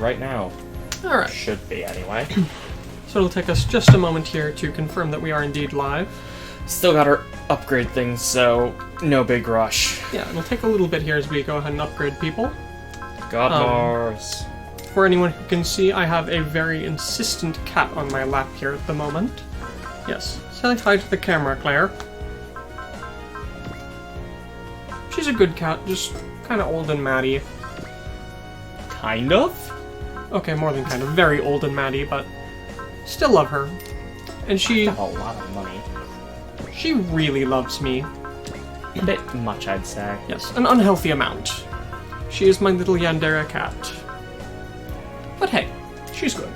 right now. Alright. Should be, anyway. So it'll take us just a moment here to confirm that we are indeed live. Still gotta upgrade things, so no big rush. Yeah, it'll take a little bit here as we go ahead and upgrade people. GODMARS. For anyone who can see, I have a very insistent cat on my lap here at the moment. Yes, say hi to the camera, Claire. She's a good cat, just kind of old and matty. Kind of? Okay, more than kind of. Very old and matty, but still love her. And she... Got a lot of money. She really loves me. A bit much, I'd say. Yes, an unhealthy amount. She is my little yandere cat. But hey, she's good.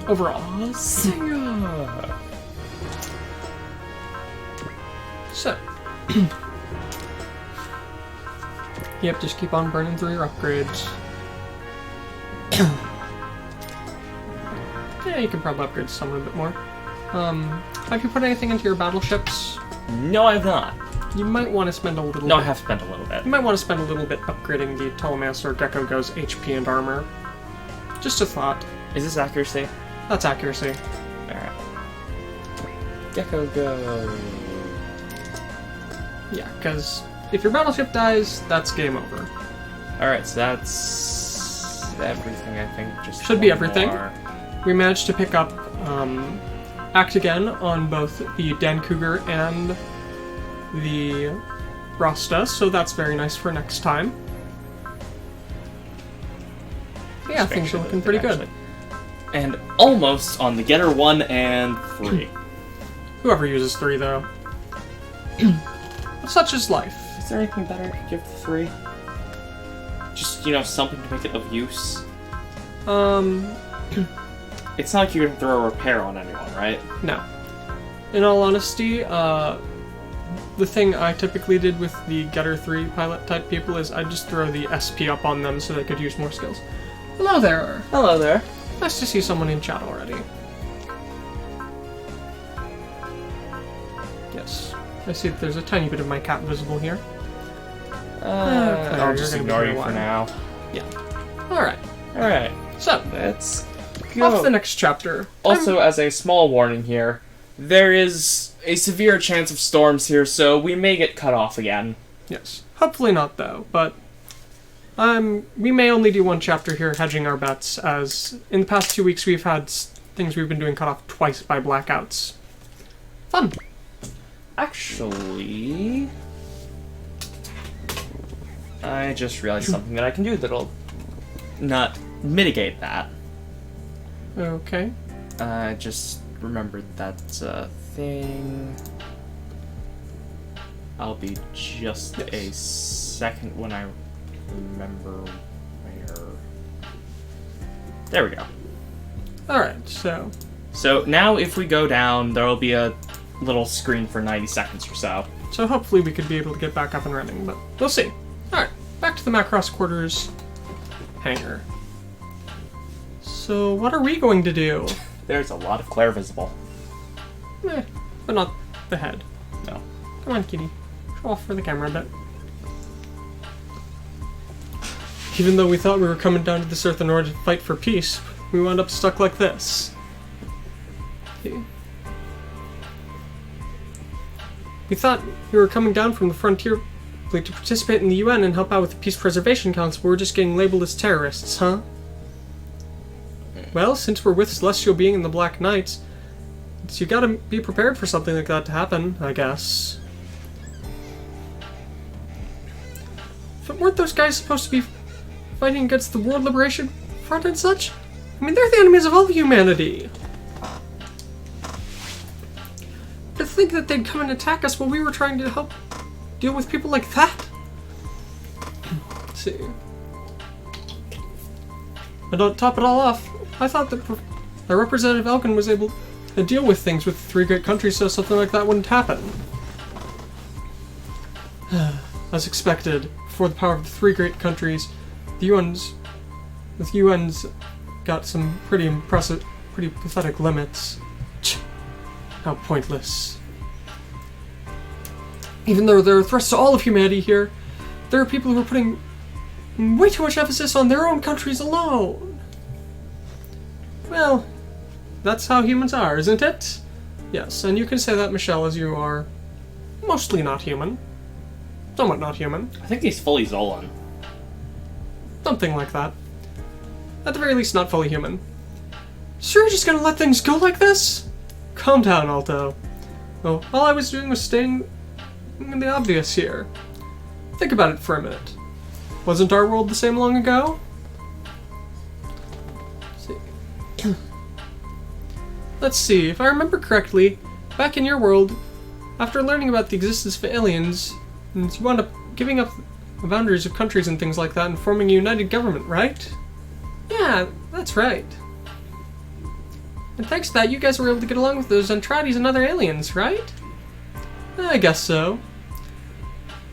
Overall. So. Yep, just keep on burning through your upgrades. Yeah, you can probably upgrade some a bit more. Have you put anything into your battleships? No, I've not. You might want to spend a little No, bit. I have spent a little bit. You might want to spend a little bit upgrading the Telemaster Gecko Go's HP and armor. Just a thought. Is this accuracy? That's accuracy. Alright. Gecko Go. Yeah, because if your battleship dies, that's game over. Alright, so that's everything, I think. Just Should be one everything. more. We managed to pick up Act Again on both the Dan Cougar and the Rasta, so that's very nice for next time. Yeah, Just make things sure are looking that pretty it good. actually- And almost on the Getter 1 and 3. Whoever uses 3, though. Such is life. Is there anything better I could give to 3? Just, you know, something to make it of use. It's not like you're gonna throw a repair on anyone, right? No. In all honesty, the thing I typically did with the Getter 3 pilot type people is I'd just throw the SP up on them so they could use more skills. Hello there. Hello there. Nice to see someone in chat already. Yes. I see that there's a tiny bit of my cat visible here. Claire, I'll just you're ignore gonna be you for here now. Yeah. Alright. Alright, So, let's off go. the next chapter. Also, as a small warning here, there is a severe chance of storms here, so we may get cut off again. Yes. Hopefully not, though, but we may only do one chapter here, hedging our bets, as in the past 2 weeks we've had things we've been doing cut off twice by blackouts. Fun. Actually, I just realized something that I can do that'll not mitigate that. Okay. I just remembered that's a thing. I'll be just a second when I remember where. There we go. Alright, so... So now if we go down, there will be a little screen for 90 seconds or so. So hopefully we could be able to get back up and running, but we'll see. Alright, back to the Macross Quarters hangar. So what are we going to do? There's a lot of Claire visible. But not the head. No. Come on, kitty. Show off for the camera a bit. Even though we thought we were coming down to this earth in order to fight for peace, we wound up stuck like this. Okay. We thought we were coming down from the frontier fleet to participate in the UN and help out with the Peace Preservation Council, but we're just getting labeled as terrorists, huh? Well, since we're with Celestial Being and the Black Knights, you gotta be prepared for something like that to happen, I guess. But weren't those guys supposed to be fighting against the World Liberation Front and such? I mean, they're the enemies of all humanity. To think that they'd come and attack us while we were trying to help deal with people like that? Let's see. And to top it all off, I thought that Representative Elkin was able to deal with things with the 3 great countries so something like that wouldn't happen. As expected, before the power of the 3 great countries, the UN's got some pretty impressive, pretty pathetic limits. How pointless. Even though there are threats to all of humanity here, there are people who are putting and way too much emphasis on their own countries alone. Well, that's how humans are, isn't it? Yes, and you can say that, Michelle, as you are mostly not human. Somewhat not human. I think he's fully Zolan. Something like that. At the very least, not fully human. So you're just gonna let things go like this? Calm down, Alto. Oh, all I was doing was stating the obvious here. Think about it for a minute. Wasn't our world the same long ago? Let's see, if I remember correctly, back in your world, after learning about the existence of aliens, you wound up giving up the boundaries of countries and things like that and forming a united government, right? Yeah, that's right. And thanks to that, you guys were able to get along with those Antrades and other aliens, right? I guess so.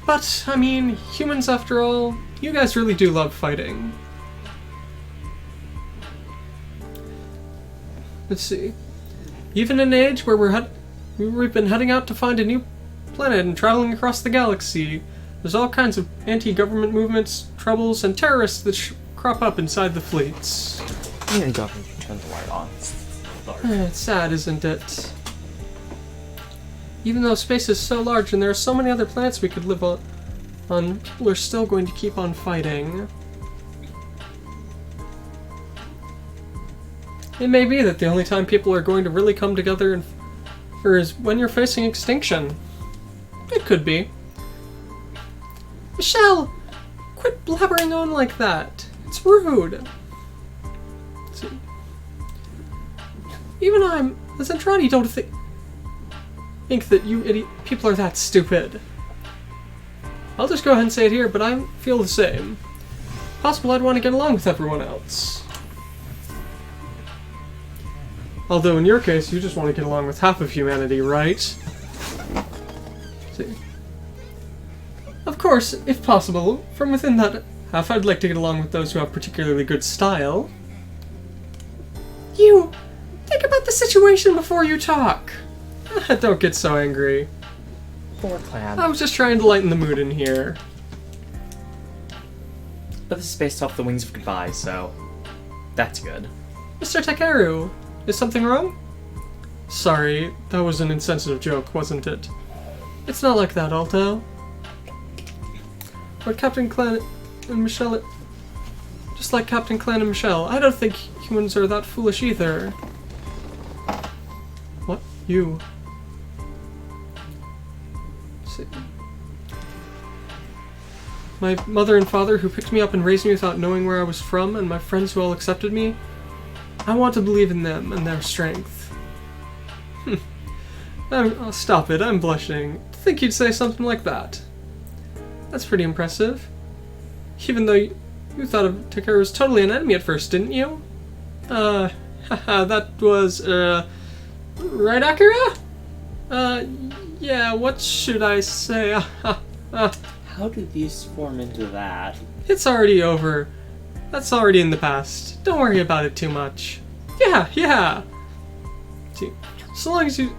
But, I mean, humans after all, you guys really do love fighting. Let's see. Even in an age where we've been heading out to find a new planet and traveling across the galaxy, there's all kinds of anti-government movements, troubles, and terrorists that crop up inside the fleets. Even government can turn the light on. It's sad, isn't it? Even though space is so large and there are so many other planets we could live on, people are still going to keep on fighting. It may be that the only time people are going to really come together is when you're facing extinction. It could be. Michelle! Quit blabbering on like that. It's rude. Let's see. Even I'm, as Andrade, don't think that you people are that stupid. I'll just go ahead and say it here, but I feel the same. Possible I'd want to get along with everyone else. Although in your case, you just want to get along with half of humanity, right? See. Of course, if possible, from within that half, I'd like to get along with those who have particularly good style. You! Think about the situation before you talk! Don't get so angry. Poor clan. I was just trying to lighten the mood in here. But this is based off the Wings of Goodbye, so that's good. Mr. Takeru, is something wrong? Sorry, that was an insensitive joke, wasn't it? It's not like that, Alto. But Captain Clan and Michelle... Just like Captain Clan and Michelle, I don't think humans are that foolish either. What? You? Let's see. My mother and father who picked me up and raised me without knowing where I was from, and my friends who all accepted me, I want to believe in them and their strength. Oh, stop it, I'm blushing. I think you'd say something like that. That's pretty impressive. Even though you thought of Takeru as totally an enemy at first, didn't you? Haha, that was, right, Akira? Yeah, what should I say? How did these form into that? It's already over. That's already in the past. Don't worry about it too much. Yeah. See, so long as you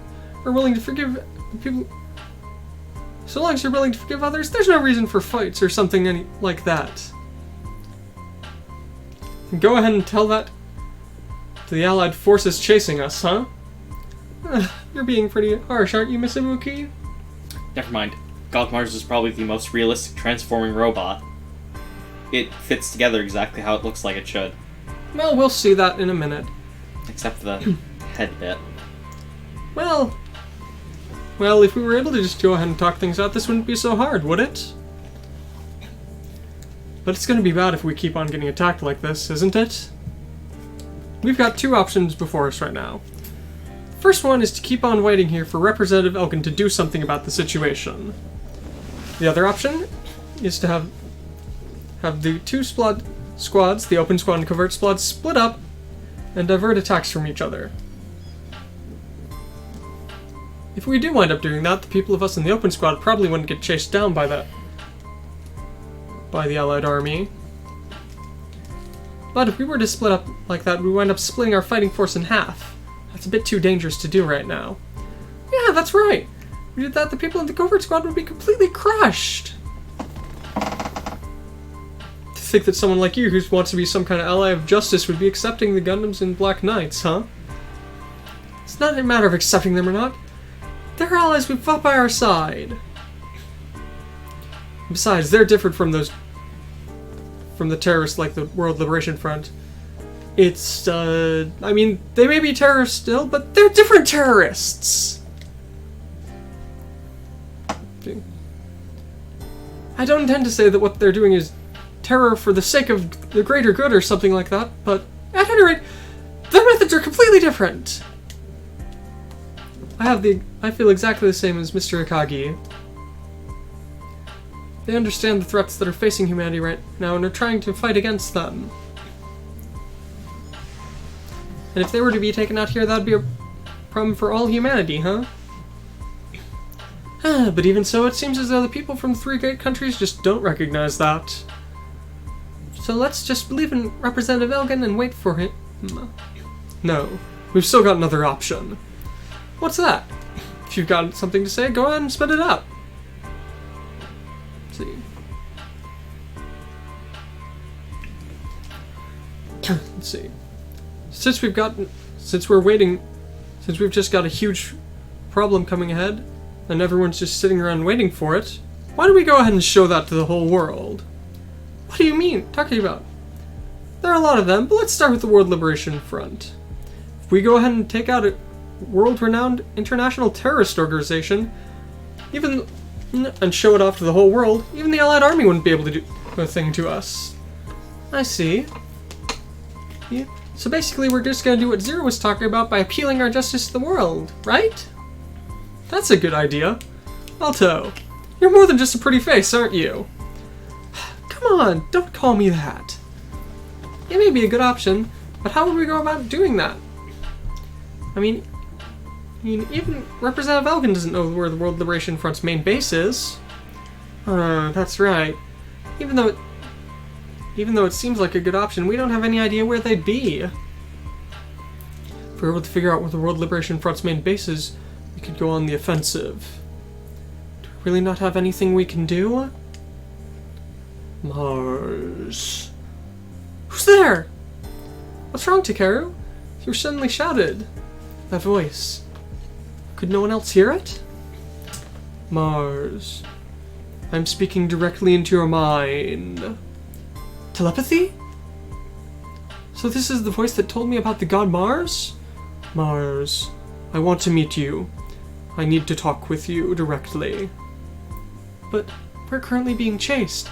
are willing to forgive people... So long as you're willing to forgive others, there's no reason for fights or something like that. Go ahead and tell that to the Allied forces chasing us, huh? You're being pretty harsh, aren't you, Miss Ibuki? Never mind. GODMARS is probably the most realistic transforming robot. It fits together exactly how it looks like it should. Well, we'll see that in a minute. Except for the head bit. Well, if we were able to just go ahead and talk things out, this wouldn't be so hard, would it? But it's gonna be bad if we keep on getting attacked like this, isn't it? We've got two options before us right now. First one is to keep on waiting here for Representative Elkin to do something about the situation. The other option is to have the two squads, the open squad and covert squad, split up and divert attacks from each other. If we do wind up doing that, the people of us in the open squad probably wouldn't get chased down by the Allied army. But if we were to split up like that, we wind up splitting our fighting force in half. That's a bit too dangerous to do right now. Yeah, that's right. If we did that, the people in the covert squad would be completely crushed. think that someone like you who wants to be some kind of ally of justice would be accepting the Gundams and Black Knights, huh? It's not a matter of accepting them or not. They're allies we've fought by our side. Besides, they're different from the terrorists like the World Liberation Front. It's, I mean, they may be terrorists still, but they're different terrorists! I don't intend to say that what they're doing is terror for the sake of the greater good or something like that, but at any rate, their methods are completely different! I feel exactly the same as Mr. Akagi. They understand the threats that are facing humanity right now and are trying to fight against them. And if they were to be taken out here, that'd be a problem for all humanity, huh? But even so, it seems as though the people from the three great countries just don't recognize that. So let's just believe in Representative Elgin and wait for him. No, we've still got another option. What's that? If you've got something to say, go ahead and spit it out. Let's see. Let's see. Since we've just got a huge problem coming ahead, and everyone's just sitting around waiting for it, why don't we go ahead and show that to the whole world? What do you mean? Talking about? There are a lot of them, but let's start with the World Liberation Front. If we go ahead and take out a world-renowned international terrorist organization, and show it off to the whole world, even the Allied Army wouldn't be able to do a thing to us. I see. Yeah. So basically we're just gonna do what Zero was talking about by appealing our justice to the world, right? That's a good idea. Alto, you're more than just a pretty face, aren't you? Come on, don't call me that. It may be a good option, but how would we go about doing that? I mean, even Representative Elgin doesn't know where the World Liberation Front's main base is. That's right. Even though it seems like a good option, we don't have any idea where they'd be. If we were able to figure out where the World Liberation Front's main base is, we could go on the offensive. Do we really not have anything we can do? Mars. Who's there? What's wrong, Takeru? You were suddenly shouted. That voice. Could no one else hear it? Mars. I'm speaking directly into your mind. Telepathy? So this is the voice that told me about the god Mars? Mars, I want to meet you. I need to talk with you directly. But we're currently being chased.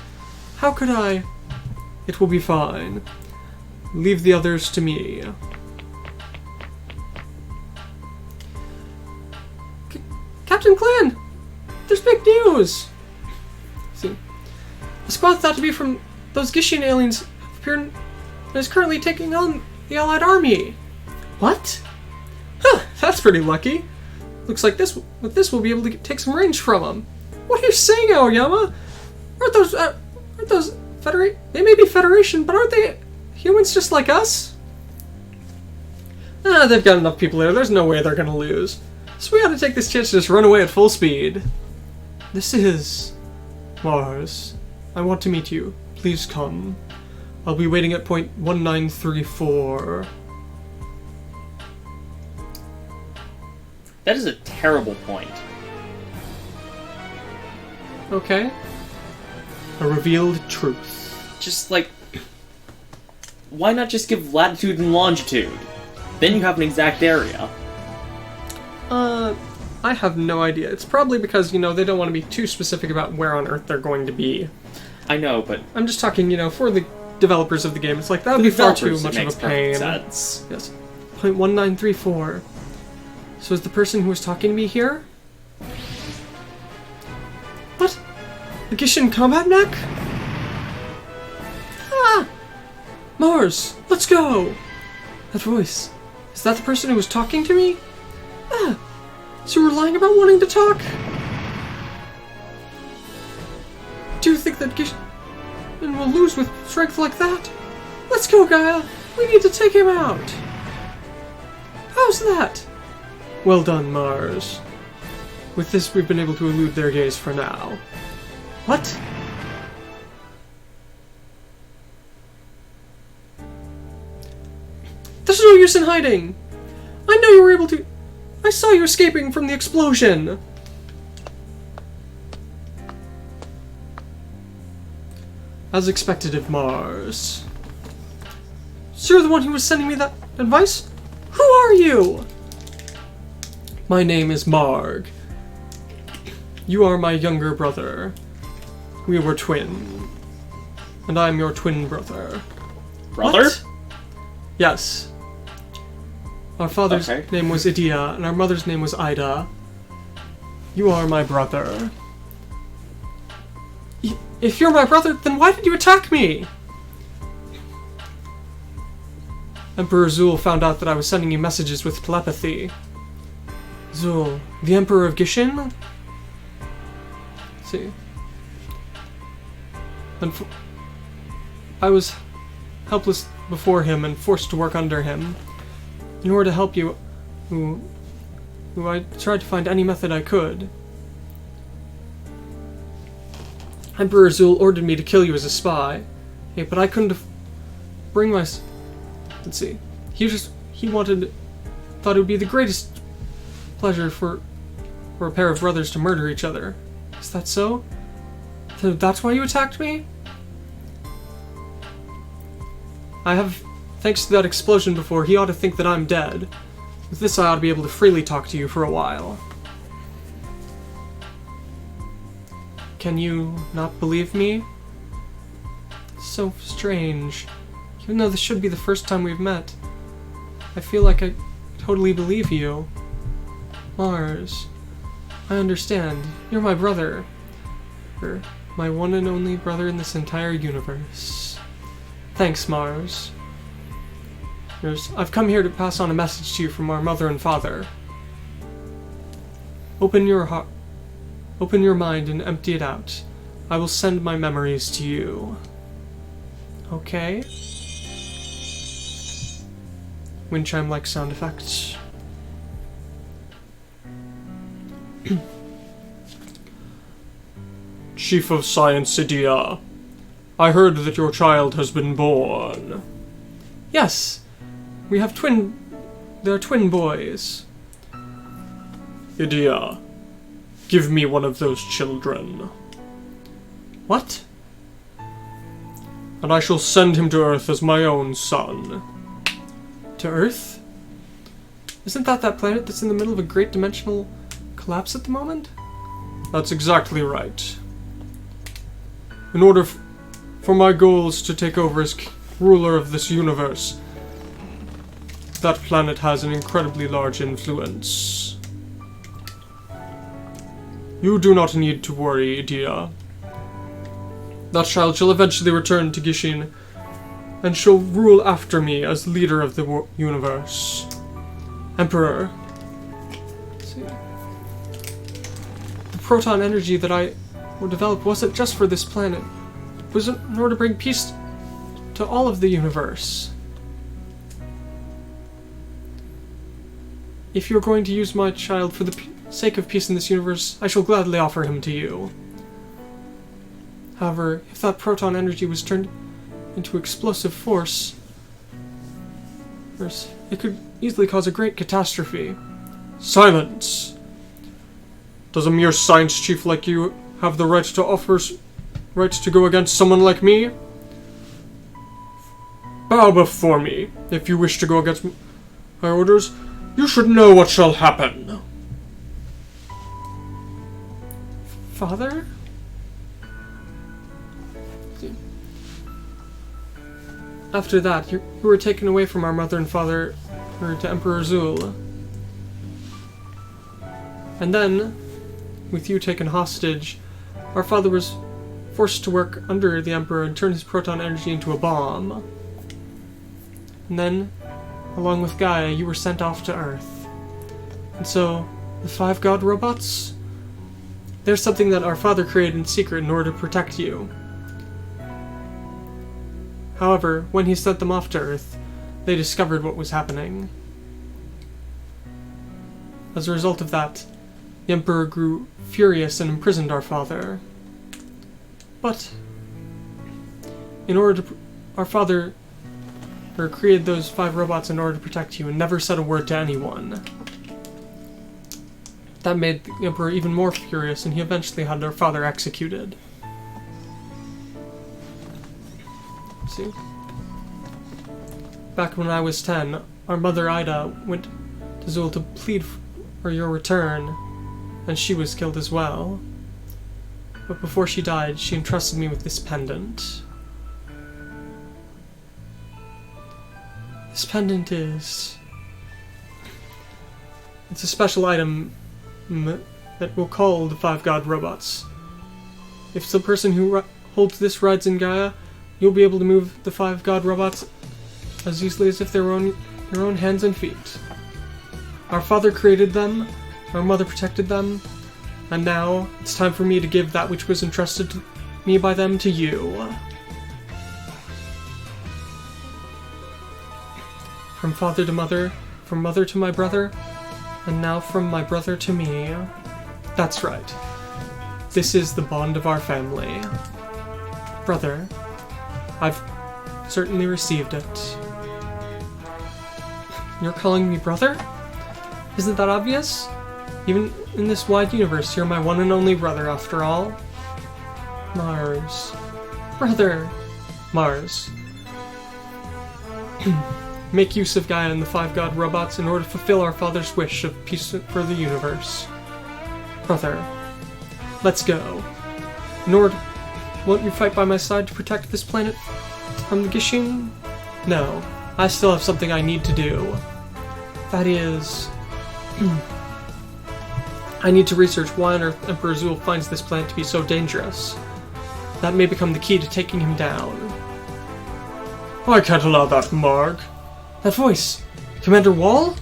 How could I? It will be fine. Leave the others to me. Captain Clan! There's big news! See. A squad thought to be from those Gishian aliens have appeared and is currently taking on the Allied Army. What? Huh, that's pretty lucky. Looks like with this we'll be able to take some range from them. What are you saying, Aoyama? Aren't those Federation? They may be Federation, but aren't they humans just like us? They've got enough people there. There's no way they're gonna lose. So we ought to take this chance to just run away at full speed. This is Mars. I want to meet you. Please come. I'll be waiting at point 1934. That is a terrible point. Okay. A revealed truth. Just like, why not just give latitude and longitude? Then you have an exact area. I have no idea. It's probably because, they don't want to be too specific about where on Earth they're going to be. I know, but I'm just talking, for the developers of the game. It's like, that would be far too much of a pain. Sense. Yes. Point 1934. So is the person who was talking to me here? What? The Gishian combat mech? Ah! Mars, let's go! That voice. Is that the person who was talking to me? Ah! So you were lying about wanting to talk? Do you think that Gishian will lose with strength like that? Let's go, Gaia! We need to take him out! How's that? Well done, Mars. With this, we've been able to elude their gaze for now. What? There's no use in hiding! I know you were able to... I saw you escaping from the explosion! As expected of Mars. So you're the one who was sending me that advice? Who are you? My name is Marg. You are my younger brother. We were twin. And I'm your twin brother. Brother? What? Yes. Our father's name was Idia, and our mother's name was Ida. You are my brother. If you're my brother, then why did you attack me? Emperor Zul found out that I was sending you messages with telepathy. Zul, the Emperor of Gishin? Let's see. I was helpless before him and forced to work under him. In order to help you, who I tried to find any method I could. Emperor Zul ordered me to kill you as a spy. Hey, but I couldn't bring my... Let's see. He thought it would be the greatest pleasure for a pair of brothers to murder each other. Is that so? So that's why you attacked me? Thanks to that explosion before, he ought to think that I'm dead. With this, I ought to be able to freely talk to you for a while. Can you not believe me? So strange. Even though this should be the first time we've met, I feel like I totally believe you. Mars, I understand. You're my brother. You're my one and only brother in this entire universe. Thanks, Mars. I've come here to pass on a message to you from our mother and father. Open your heart. Open your mind and empty it out. I will send my memories to you. Okay. Wind chime-like sound effects. Chief of Science Idia, I heard that your child has been born. Yes, we have they're twin boys. Idia, give me one of those children. What? And I shall send him to Earth as my own son. To Earth? Isn't that planet that's in the middle of a great dimensional collapse at the moment? That's exactly right. In order for my goals to take over as ruler of this universe, that planet has an incredibly large influence. You do not need to worry, Idia. That child shall eventually return to Gishin and shall rule after me as leader of the universe. Emperor. Let's see. The proton energy that I developed wasn't just for this planet. It was in order to bring peace to all of the universe. If you're going to use my child for the sake of peace in this universe, I shall gladly offer him to you. However, if that proton energy was turned into explosive force, it could easily cause a great catastrophe. Silence! Does a mere science chief like you have the right to go against someone like me? Bow before me. If you wish to go against my orders, you should know what shall happen. Father? After that, you were taken away from our mother and father to Emperor Zul. And then, with you taken hostage, our father was forced to work under the Emperor and turn his proton energy into a bomb. And then, along with Gaia, you were sent off to Earth. And so, the 5 god robots? They're something that our father created in secret in order to protect you. However, when he sent them off to Earth, they discovered what was happening. As a result of that, the Emperor grew furious and imprisoned our father. But, in order to... our father or created those 5 robots in order to protect you and never said a word to anyone. That made the Emperor even more furious, and he eventually had their father executed. See? Back when I was 10, our mother Ida went to Zul to plead for your return, and she was killed as well. But before she died, she entrusted me with this pendant. This pendant is... It's a special item that will call the 5 god robots. If the person who holds this rides in Gaia, you'll be able to move the 5 god robots as easily as if they were on your own hands and feet. Our father created them, our mother protected them, and now it's time for me to give that which was entrusted to me by them to you. From father to mother, from mother to my brother, and now from my brother to me. That's right. This is the bond of our family. Brother, I've certainly received it. You're calling me brother? Isn't that obvious? Even in this wide universe, you're my one and only brother, after all. Mars. Brother. Mars. Make use of Gaia and the 5 god robots in order to fulfill our father's wish of peace for the universe. Brother. Let's go. Nord, won't you fight by my side to protect this planet from the Gishin? No. I still have something I need to do. That is... I need to research why on earth Emperor Zul finds this planet to be so dangerous. That may become the key to taking him down. I can't allow that, Marg. That voice! Commander Wall?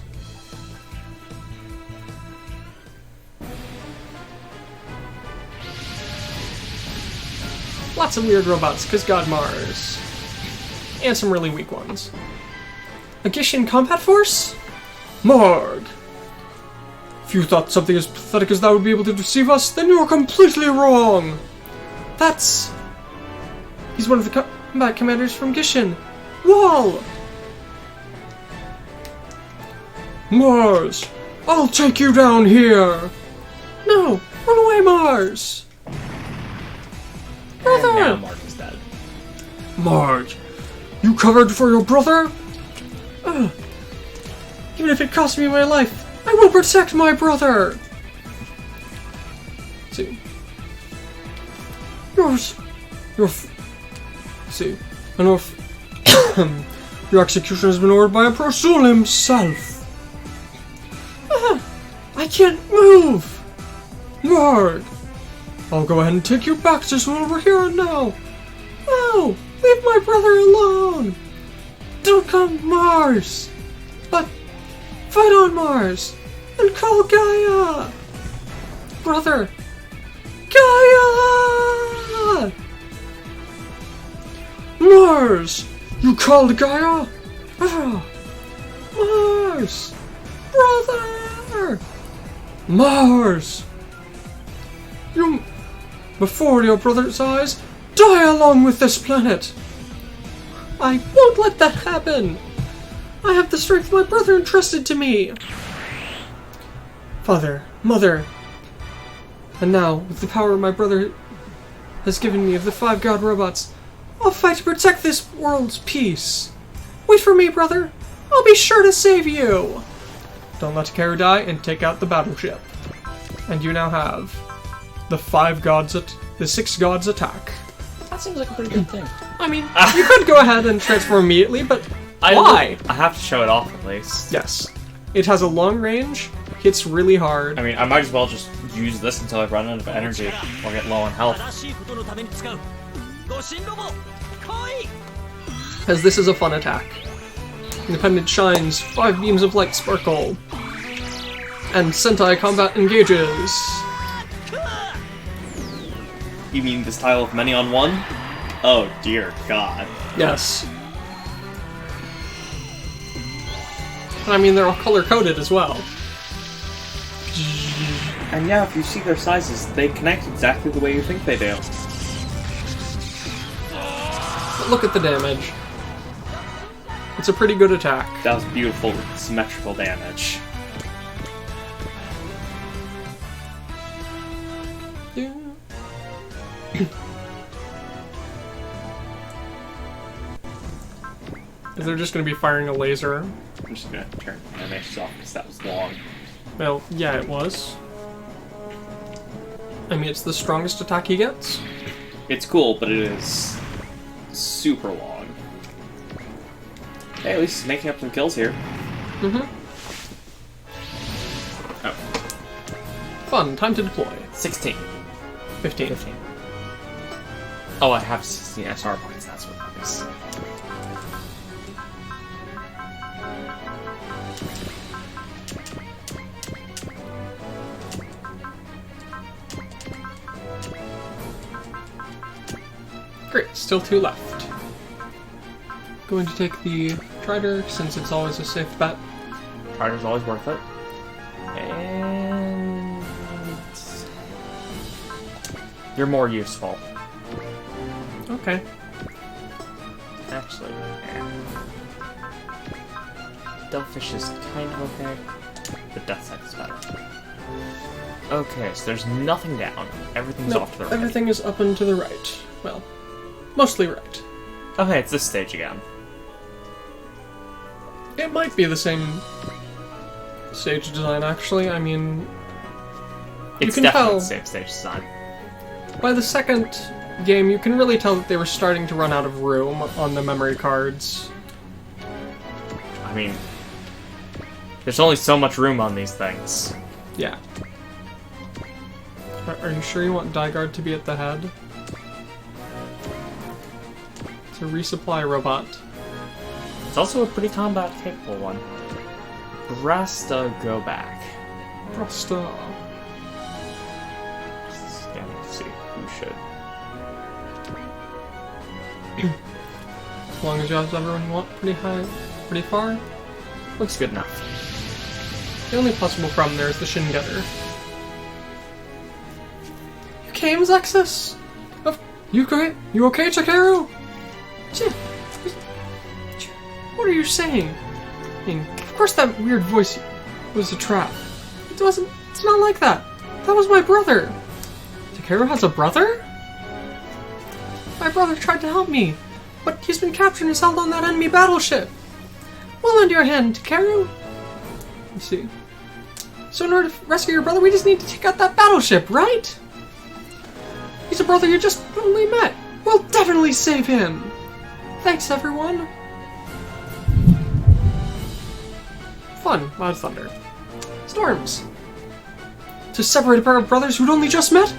Lots of weird robots, cause GODMARS. And some really weak ones. A Gishin combat force? Marg! If you thought something as pathetic as that would be able to deceive us, then you are completely wrong! That's... He's one of the combat commanders from Gishin. Wall! Mars! I'll take you down here! No! Run away, Mars! Brother! And now Mark is dead. Marge! You covered for your brother? Ugh. Even if it costs me my life, I will protect my brother! See. See. Your execution has been ordered by Emperor Zul himself! I can't move! Marg! I'll go ahead and take you back to Zul over here and now! No! Leave my brother alone! Don't come, Mars! But fight on, Mars! And call Gaia! Brother! Gaia! Mars! You called Gaia? Ah! Mars! Brother! Mars! You... Before your brother's eyes, die along with this planet! I won't let that happen! I have the strength my brother entrusted to me! Father, Mother, and now, with the power my brother has given me of the 5 god robots, I'll fight to protect this world's peace! Wait for me, brother! I'll be sure to save you! Don't let Karu die and take out the battleship. And you now have the 6 gods attack. That seems like a pretty good thing. I mean, you could go ahead and transform immediately, but why? I have to show it off at least. Yes. It has a long range, hits really hard. I mean, I might as well just use this until I run out of energy or get low on health. As this is a fun attack. Independent shines, 5 beams of light sparkle. And Sentai combat engages. You mean the style of many on one? Oh dear god. Yes. I mean, they're all color-coded as well. And yeah, if you see their sizes, they connect exactly the way you think they do. But look at the damage. It's a pretty good attack. That was beautiful, symmetrical damage. Yeah. Is they're just going to be firing a laser? I'm just gonna turn animations off because that was long. Well, yeah, it was. I mean, it's the strongest attack he gets. It's cool, but it is super long. Hey, at least he's making up some kills here. Mm-hmm. Oh. Fun. Time to deploy. 16. 15. 15. Oh, I have 16 SR points, that's what that is. Great, still 2 left. Going to take the Trider, since it's always a safe bet. Trider's always worth it. And... you're more useful. Okay. Actually, Deathfish is kind of okay, but Death Sight is better. Okay, so there's nothing down. Everything's Nope, off to the right. everything is up and to the right. Well, mostly right. Okay, it's this stage again. It might be the same stage design, actually. I mean, It's can definitely tell the same stage design. by the second game, you can really tell that they were starting to run out of room on the memory cards. I mean, there's only so much room on these things. Yeah. Are you sure you want Dygard to be at the head? It's a resupply robot. It's also a pretty combat-capable one. Brasta, go back. Prosta. Just scanning to see who should. As long as you have everyone you want pretty high, pretty far. Looks good enough. The only possible problem there is the Shin Getter. You came, Zexus? You great? You okay, Takeru? What are you saying? I mean, of course that weird voice was a trap. It's not like that. That was my brother. Takeru has a brother? My brother tried to help me, but he's been captured and is held on that enemy battleship. We'll lend you a hand, Takeru. Let's see. So in order to rescue your brother, we just need to take out that battleship, right? He's a brother you just only met. We'll definitely save him. Thanks, everyone. Fun. Loud thunder. Storms. To separate a pair of brothers who'd only just met?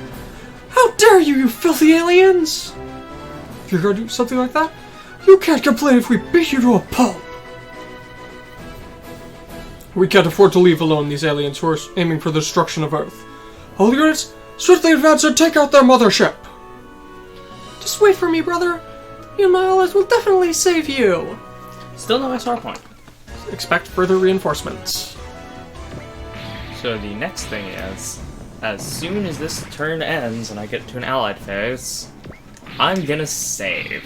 How dare you, you filthy aliens! If you're gonna do something like that, you can't complain if we beat you to a pulp. We can't afford to leave alone these aliens who are aiming for the destruction of Earth. All units, swiftly advance and take out their mothership! Just wait for me, brother. You and my allies will definitely save you. Still no SR point. Expect further reinforcements. So the next thing is, as soon as this turn ends and I get to an allied phase, I'm gonna save.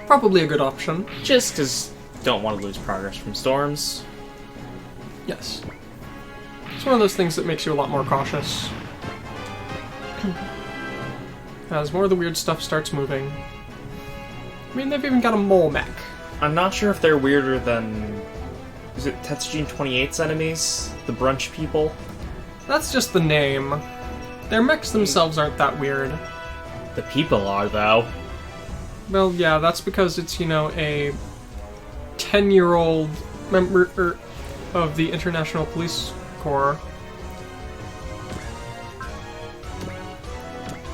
Probably a good option. Just because don't want to lose progress from storms. Yes. It's one of those things that makes you a lot more cautious. As more of the weird stuff starts moving. I mean, they've even got a mole mech. I'm not sure if they're weirder than... is it Tetsujin 28's enemies? The brunch people? That's just the name. Their mechs themselves aren't that weird. The people are, though. Well, yeah, that's because it's, you know, a 10-year-old member of the International Police Corps.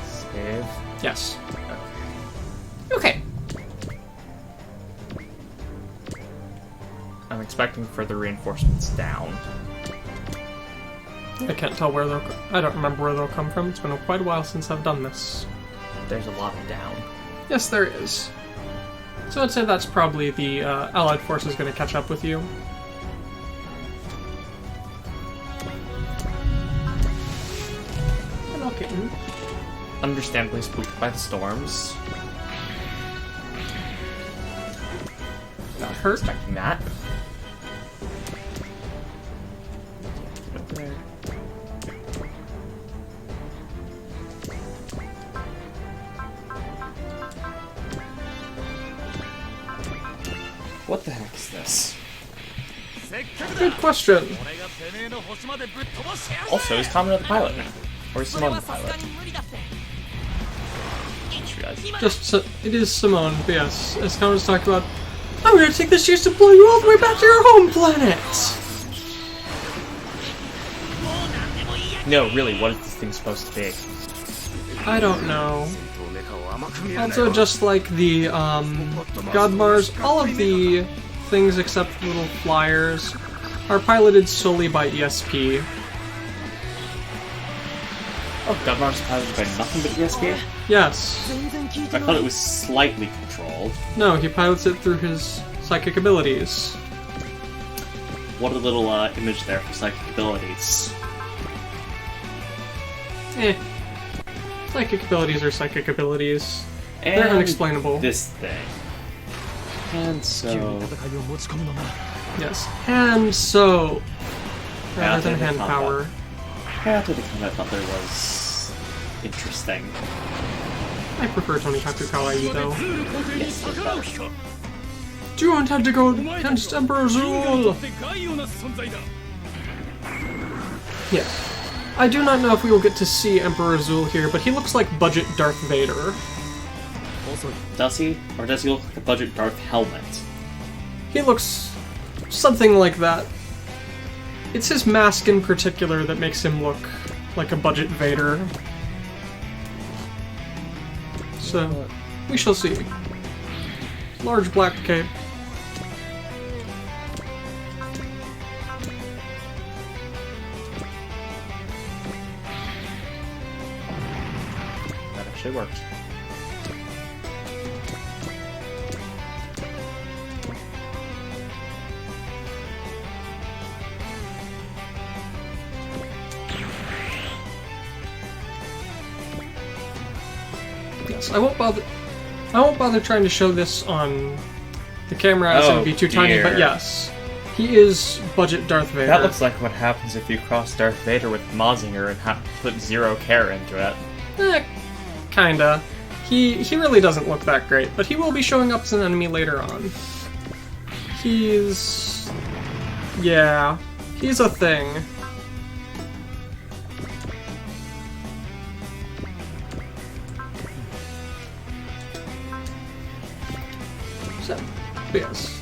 Save. Yes. Okay. I'm expecting further reinforcements down. I can't tell where I don't remember where they'll come from. It's been quite a while since I've done this. There's a lot of down. Yes, there is. So I'd say that's probably the Allied forces going to catch up with you. Understandably spooked by the storms. hurt. Expecting that. What the heck is this? Good question. Also, is Kamina the pilot now? Or is Simone the pilot? Just realized. It is Simone, but yes, as Con was talking about, I'm gonna take this chance to blow you all the way back to your home planet! No, really, what is this thing supposed to be? I don't know. Also, just like the, GODMARS, all of the things except the little flyers are piloted solely by ESP. Oh, GODMARS is piloted by nothing but ESP? Yes. I thought it was slightly controlled. No, he pilots it through his psychic abilities. What a little image there for psychic abilities. Psychic abilities are psychic abilities. And they're unexplainable. This thing. And so... Yes, and so... rather than hand power. After the combat, I thought there was... interesting. I prefer Tony Haku Kawaii though. Yes, that's better. Do you want to go against Emperor Zul? Yes. I do not know if we will get to see Emperor Zul here, but he looks like budget Darth Vader. Does he? Or does he look like a budget Darth helmet? He looks something like that. It's his mask in particular that makes him look like a budget Vader. So, we shall see. Large black cape. That actually worked. Yes, I won't bother trying to show this on the camera as it would be too tiny, but yes. He is budget Darth Vader. That looks like what happens if you cross Darth Vader with Mazinger and put zero care into it. Kinda. He really doesn't look that great, but he will be showing up as an enemy later on. He's... yeah. He's a thing. So, yes.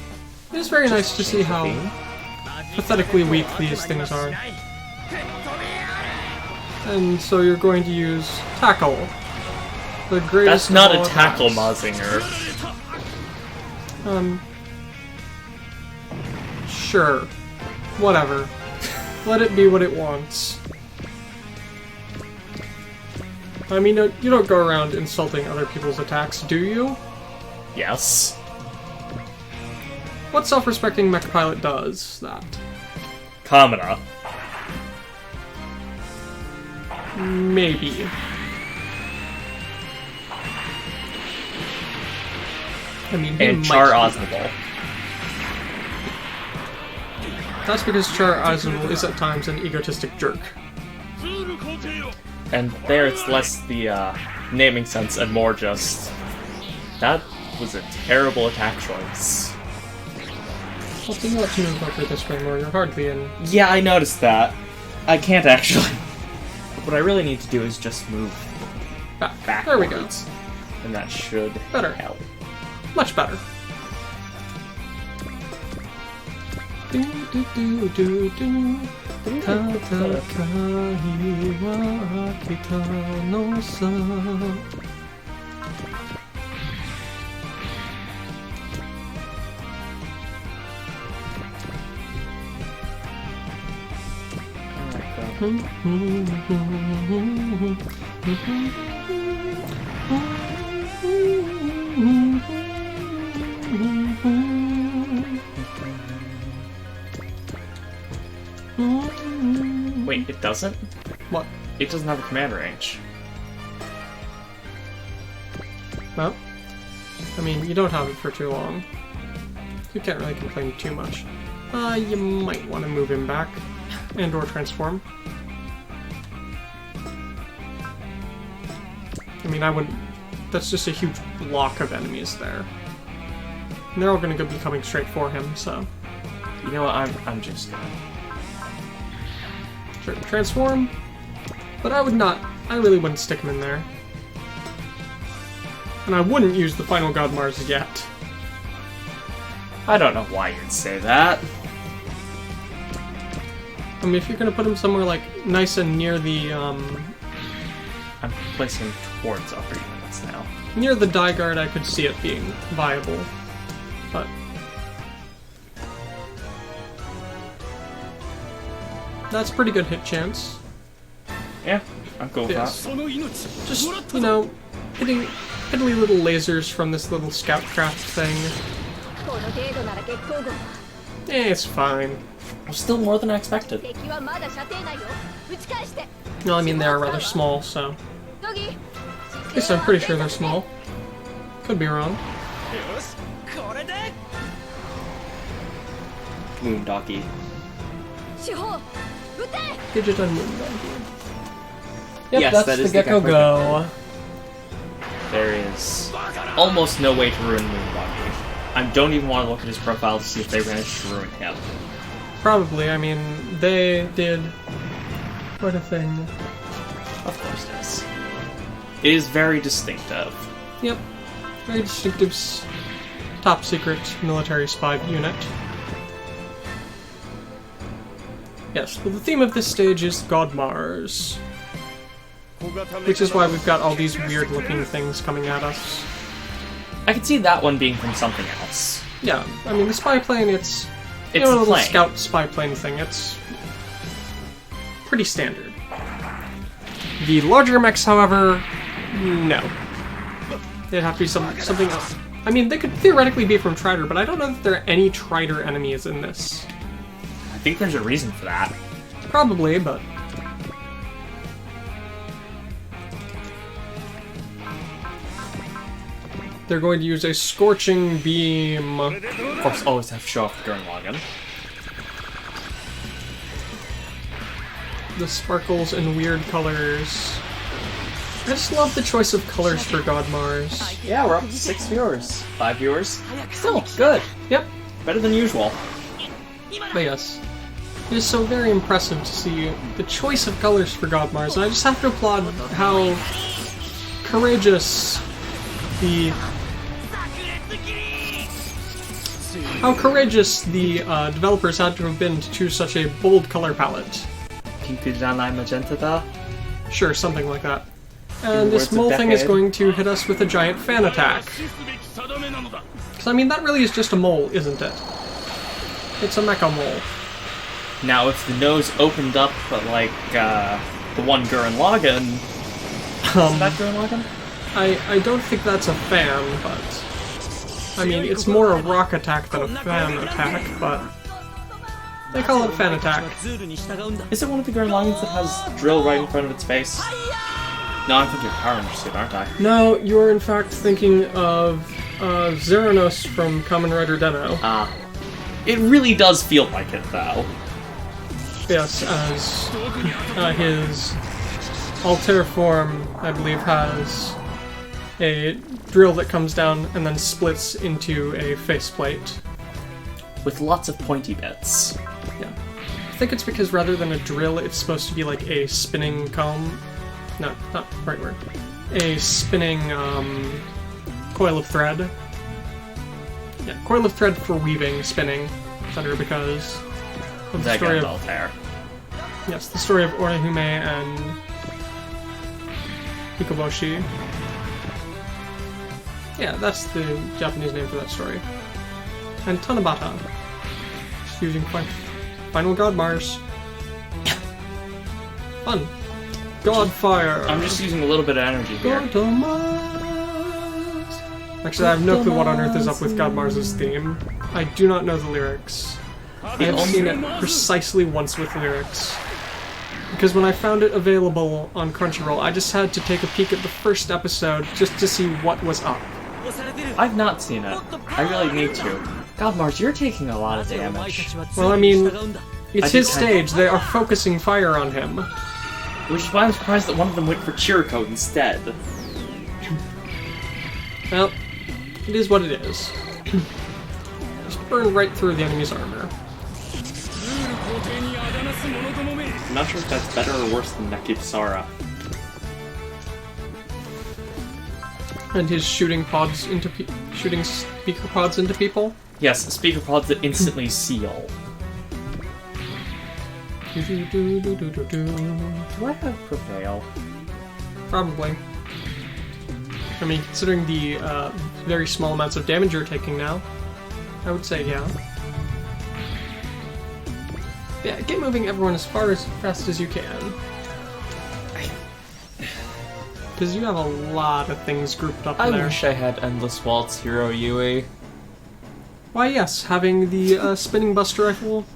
It is very nice to see how pathetically weak these things are. And so you're going to use Tackle. The greatest That's not of all a tackle, attacks. Mazinger. Sure. Whatever. Let it be what it wants. I mean, you don't go around insulting other people's attacks, do you? Yes. What self-respecting mech pilot does that? Kamina. Maybe. I mean, he And might Char do Aznavour. That's because Char Aznavour is at times an egotistic jerk. And there it's less the naming sense and more just... that was a terrible attack choice. Well, do you want to move over this way more? You're hardly in. Yeah, I noticed that. I can't actually. What I really need to do is just move Back. There we go. backwards. And that should Better. help. Much better. Do do do do do. Tatakai wa kita no sa. Wait, it doesn't? What? It doesn't have a command range. Well, I mean, you don't have it for too long. You can't really complain too much. You might want to move him back. And or transform. I mean, I wouldn't... That's just a huge block of enemies there. And they're all going to be coming straight for him, so... You know what, I'm just gonna... Sure, transform. But I would not... I really wouldn't stick him in there. And I wouldn't use the final GODMARS yet. I don't know why you'd say that. I mean, if you're gonna put him somewhere, like, nice and near the, I'm placing him towards upper units now. Near the die guard, I could see it being viable. But... That's a pretty good hit chance. Yeah, I'm cool with Yes. that. Just, you know, hitting piddly little lasers from this little scout craft thing. It's fine. Well, still more than I expected. No, I mean, they are rather small, so... At least I'm pretty sure they're small. Could be wrong. Moondoggy. Digit and Moondoggy. Yep, Yes, that's that the is the Gecko Gecko Go. There is almost no way to ruin Moondoggy. I don't even want to look at his profile to see if they managed to ruin him. Probably, I mean, they did quite a thing. Of course it is. It is very distinctive. Yep. Very distinctive, top secret military spy unit. Yes, well, the theme of this stage is GODMARS. Which is why we've got all these weird looking things coming at us. I could see that one being from something else. Yeah, I mean, the spy plane, it's It's you know, a a little plane. scout spy plane thing. It's pretty standard. The larger mechs, however, no. It'd have to be something else. I mean, they could theoretically be from Trider, but I don't know that there are any Trider enemies in this. I think there's a reason for that. Probably, but... They're going to use a Scorching Beam. Of course, always have to show off the Gurren Lagann. The sparkles and weird colors. I just love the choice of colors for GODMARS. Yeah, we're up to 6 viewers. 5 viewers. Still, good. Yep, Better than usual. but yes. It is so very impressive to see the choice of colors for GODMARS, and I just have to applaud how courageous the developers had to have been to choose such a bold color palette. Kinkujanai Magenta da? Sure, something like that. In And the this words of mole thing is Decade. going to hit us with a giant fan attack. Because, I mean, that really is just a mole, isn't it? It's a mecha mole. Now, if the nose opened up like the one Gurren Lagann... Is that Gurren Lagann? I don't think that's a fan, but... I mean, it's more a rock attack than a fan attack, but... They call it fan attack. Is it one of the Gurren Laganns that has drill right in front of its face? No, I'm thinking of Power Ranger Suit, aren't I? No, you're in fact thinking of Zeranos from Kamen Rider Den-O. Ah. It really does feel like it, though. Yes, as his Altair form, I believe, has a drill that comes down and then splits into a faceplate. With lots of pointy bits. Yeah. I think it's because rather than a drill, it's supposed to be like a spinning comb. No, not the right word. A spinning coil of thread. Yeah, coil of thread for weaving, spinning, etc. because of the story of... Altair. Yes, the story of Orihime and Hikoboshi. Yeah, that's the Japanese name for that story. And Tanabata. Just using final GODMARS. Fun. Godfire. I'm just using a little bit of energy here. GODMARS. Actually, I have no clue what on earth is up with GODMARS' theme. I do not know the lyrics. I have seen it precisely once with lyrics. Because when I found it available on Crunchyroll, I just had to take a peek at the first episode just to see what was up. I've not seen it. I really need to. GODMARS, you're taking a lot of damage. Well, I mean, it's I his did stage. They are focusing fire on him. Which is why I'm surprised that one of them went for Chiriko instead. Well, it is what it is. Just burn right through the enemy's armor. I'm not sure if that's better or worse than Nekibsara. And his shooting pods into shooting speaker pods into people. Yes, speaker pods that instantly seal. Do I have Prevail? Probably. I mean, considering the very small amounts of damage you're taking now, I would say yeah. Yeah, get moving everyone as fast as you can. Because you have a lot of things grouped up I there. wish I had Endless Waltz Hero Yui. Why yes, having the spinning buster rifle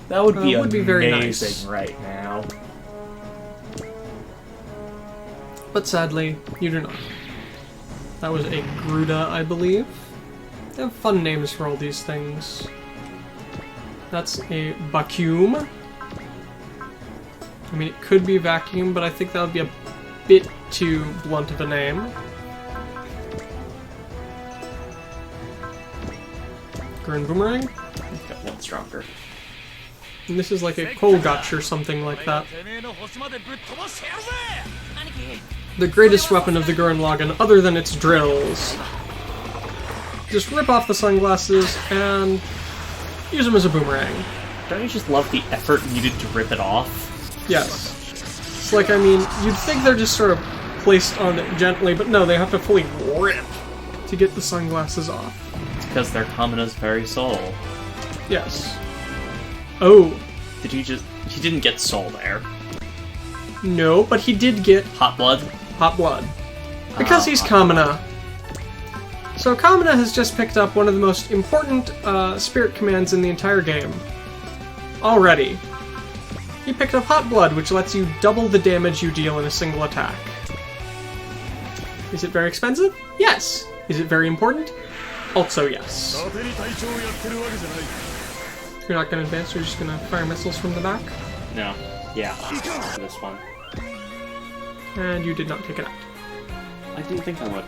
That would be would be very nice. amazing right now. But sadly, you do not. That was a Gruda, I believe. They have fun names for all these things. That's a Vacuum. I mean, it could be Vacuum, but I think that would be a bit too blunt of a name. Gurren Boomerang? I've got one stronger. And this is like a Kolgach or something like that. The greatest weapon of the Gurren Lagann, other than its drills. Just rip off the sunglasses and use them as a boomerang. Don't you just love the effort needed to rip it off? Yes. It's like, I mean, you'd think they're just sort of placed on it gently, but no, they have to fully rip to get the sunglasses off. It's because they're Kamina's very soul. Yes. Oh. Did he just... He didn't get soul there. No, but he did get Hot blood? hot blood. Because he's Kamina. So Kamina has just picked up one of the most important spirit commands in the entire game. Already. He picked up Hot Blood, which lets you double the damage you deal in a single attack. Is it very expensive? Yes. Is it very important? Also yes. You're not going to advance, you're just going to fire missiles from the back? No. Yeah. This one. And you did not take it out. I didn't think I would.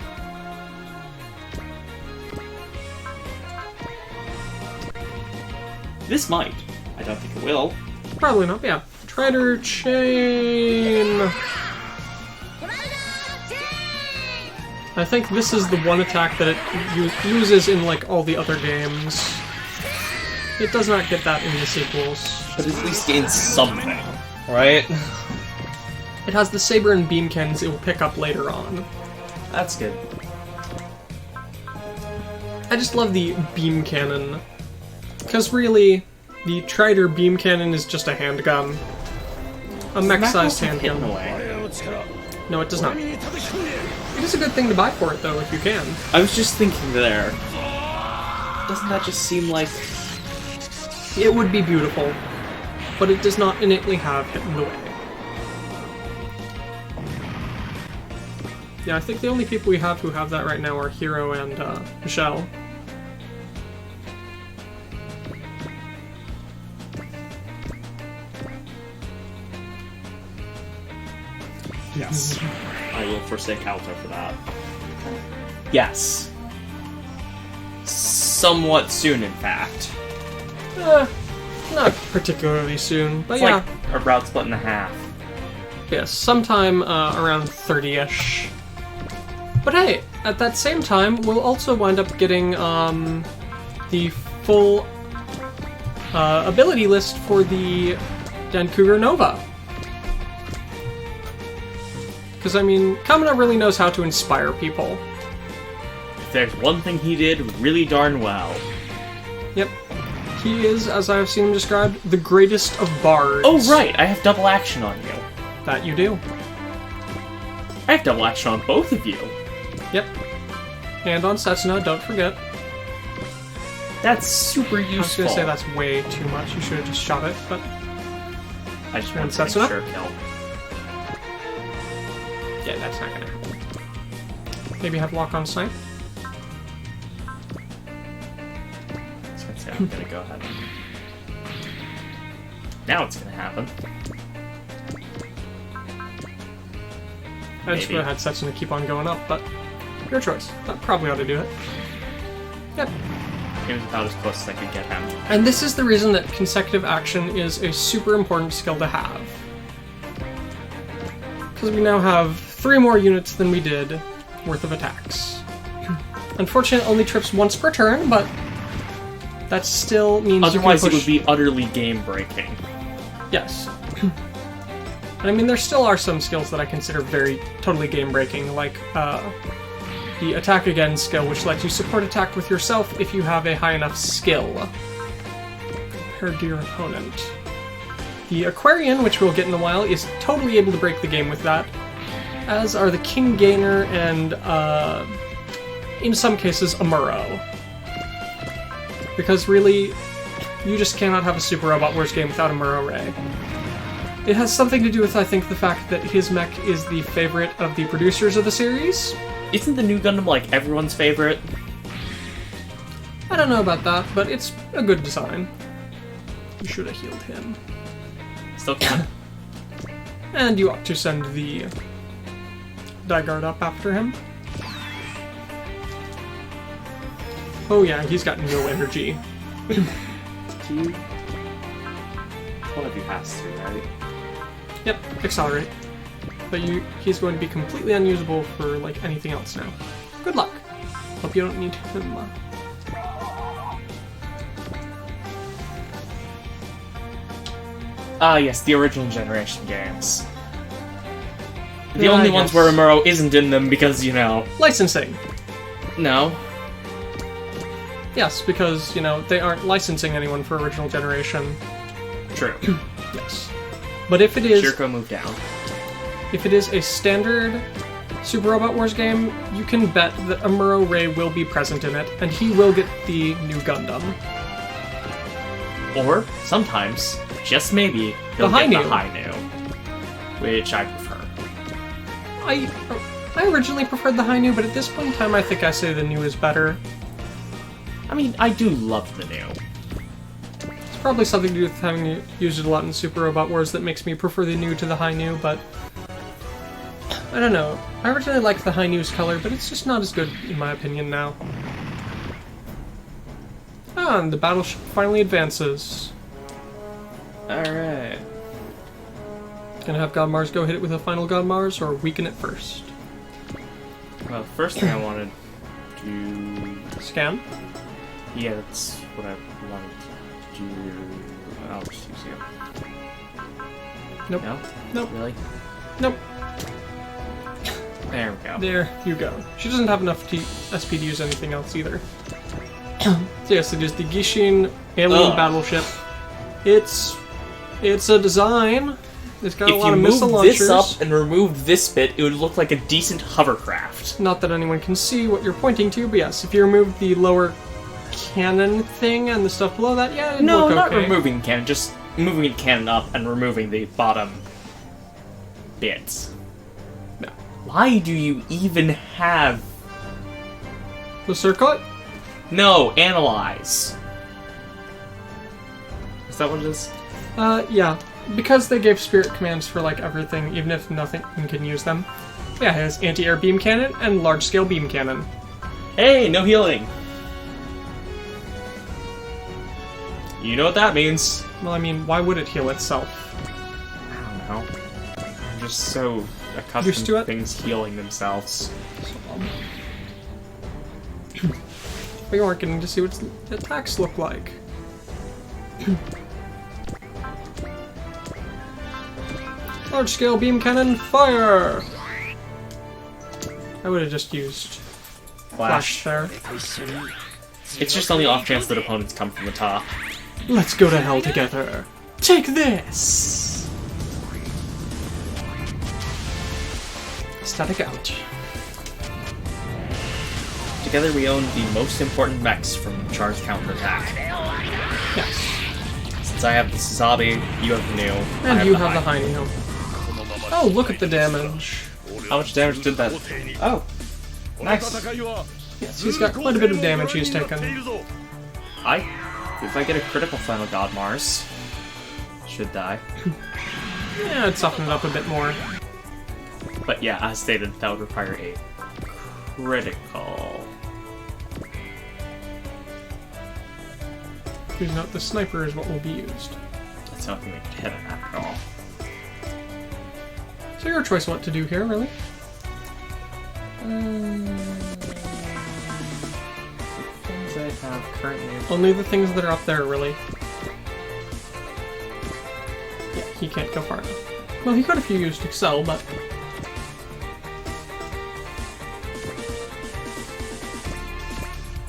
This might. I don't think it will. Probably not, yeah. Treader Chain! I think this is the one attack that it uses in, like, all the other games. It does not get that in the sequels. But at least gains something, right? It has the saber and beam cannons it will pick up later on. That's good. I just love the beam cannon. Because really, the Trider beam cannon is just a handgun. A mech-sized handgun. No, it does not. It is a good thing to buy for it, though, if you can. I was just thinking there. Doesn't that just seem like... It would be beautiful, but it does not innately have hit in the way. Yeah, I think the only people we have who have that right now are Hero and Michelle. Yes. I will forsake Alto for that. Yes. Somewhat soon, in fact. Not particularly soon, but It's yeah. like a route split in half. Yes, sometime around 30-ish. But hey, at that same time, we'll also wind up getting the full ability list for the Dancougar Nova. Because, I mean, Kamina really knows how to inspire people. If there's one thing he did really darn well. Yep. He is, as I have seen him described, the greatest of bards. Oh, right! I have double action on you. That you do. I have double action on both of you. Yep. And on Setsuna, don't forget. That's super useful. I was gonna say that's way too much. You should have just shot it, but I just want to Setsuna? make sure kill. yeah, that's not gonna happen. Maybe have lock on snipe. So I'm gonna go ahead and... Now it's gonna happen. I just put a headset's gonna keep on going up, but your choice. That probably ought to do it. Yep. It was about as close as I could get him. And this is the reason that consecutive action is a super important skill to have. Because we now have 3 more units than we did worth of attacks. Unfortunately, it only trips once per turn, but that still means otherwise you can it push... would be utterly game-breaking. Yes. And I mean, there still are some skills that I consider very totally game-breaking, like the Attack Again skill, which lets you support attack with yourself if you have a high enough skill compared to your opponent. The Aquarian, which we'll get in a while, is totally able to break the game with that, as are the King Gainer and, in some cases, Amuro. Because really, you just cannot have a Super Robot Wars game without Amuro Ray. It has something to do with, I think, the fact that his mech is the favorite of the producers of the series. Isn't the new Gundam, like, everyone's favorite? I don't know about that, but it's a good design. You should have healed him. Still can. And you ought to send the Daiguard up after him. Oh yeah, he's got no energy. One of you has to, right? Yep, accelerate. But he's going to be completely unusable for, like, anything else now. Good luck. Hope you don't need him. Ah, yes, the original generation games. The Yeah, only I ones guess. where Amuro isn't in them because, you know... Licensing. No. Yes, because, you know, they aren't licensing anyone for original generation. True. Yes. But if it is... Shirko moved down. If it is a standard Super Robot Wars game, you can bet that Amuro Ray will be present in it, and he will get the new Gundam. Or, sometimes, just maybe, he'll The get the Hainu. Hainu. Which I prefer. I originally preferred the Hainu, but at this point in time, I think I say the new is better. I mean, I do love the new. It's probably something to do with having used it a lot in Super Robot Wars that makes me prefer the new to the Hainu, but... I don't know. I originally liked the Hainu's color, but it's just not as good, in my opinion, now. Ah, and the battleship finally advances. Alright. Gonna have GODMARS go hit it with a final GODMARS, or weaken it first? Well, first thing I wanted to... Scan? Yeah, that's what I wanted to do. I'll just use you. Nope. No? Nope. Really? Nope. There we go. There you go. She doesn't have enough SP to use anything else either. So yes, it is the Gishin alien battleship. It's a design. It's got a lot of missile launchers. If you moved this up and removed this bit, it would look like a decent hovercraft. Not that anyone can see what you're pointing to, but yes, if you remove the lower cannon thing and the stuff below that, yeah, it'd No, look not okay. removing cannon, just moving the cannon up and removing the bottom bits. No. Why do you even have... The circlet? No, analyze. Is that what it is? Yeah. Because they gave spirit commands for, like, everything, even if nothing can use them. Yeah, it has anti-air beam cannon and large-scale beam cannon. Hey, no healing. You know what that means. Well, I mean, why would it heal itself? I don't know. I'm just so Used accustomed to to it? things healing themselves. We weren't getting to see what the attacks look like. Large-scale beam cannon, fire! I would have just used flash there. It's just on the off chance that opponents come from the top. Let's go to hell together. Take this! Static out. Together we own the most important mechs from charge counterattack. Yes. Since I have the Sazabi, you have the new. And you have the Hainu. Oh, look at the damage. How much damage did that? Oh, nice. Yes, he's got quite a bit of damage he's taken. I If I get a critical final GODMARS, should die. Yeah, I'd soften it up a bit more. But yeah, as stated, that would require a critical. Please note, the sniper is what will be used. That's not going to hit him after all. So your choice what to do here, really? Things I have currently. Only the things that are up there, really. Yeah, he can't go far enough. Well, he could if you used Excel, but...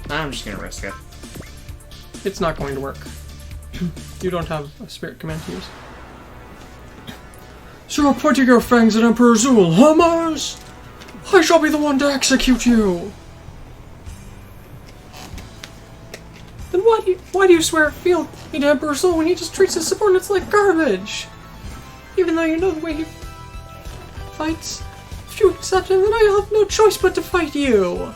I'm just gonna risk it. It's not going to work. You don't have a spirit command to use. So you're pointing your fangs at Emperor Zool, huh, Mars? I shall be the one to execute you! Then why do you swear field to Emperor Zool when he just treats his subordinates like garbage? Even though you know the way he fights? If you accept him, then I have no choice but to fight you!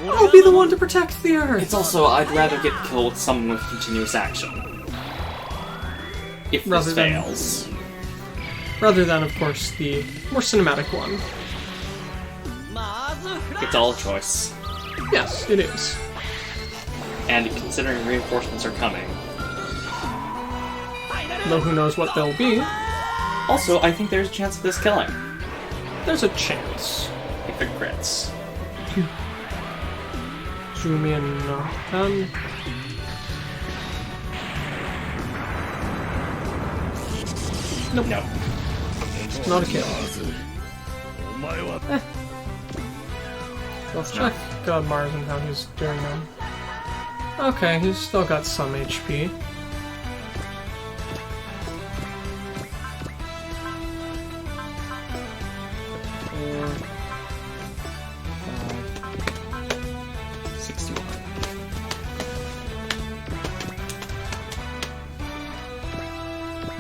I'll be the one to protect the Earth! It's also, I'd rather get killed with someone with continuous action. If this fails. Rather than, of course, the more cinematic one. It's all a choice. Yes, it is. And considering reinforcements are coming. Though who knows what they'll be. Also, I think there's a chance of this killing. There's a chance. If it crits. Zoom in, Nope. No. Not a kill. Let's check GODMARS and how he's doing now. Okay, he's still got some HP.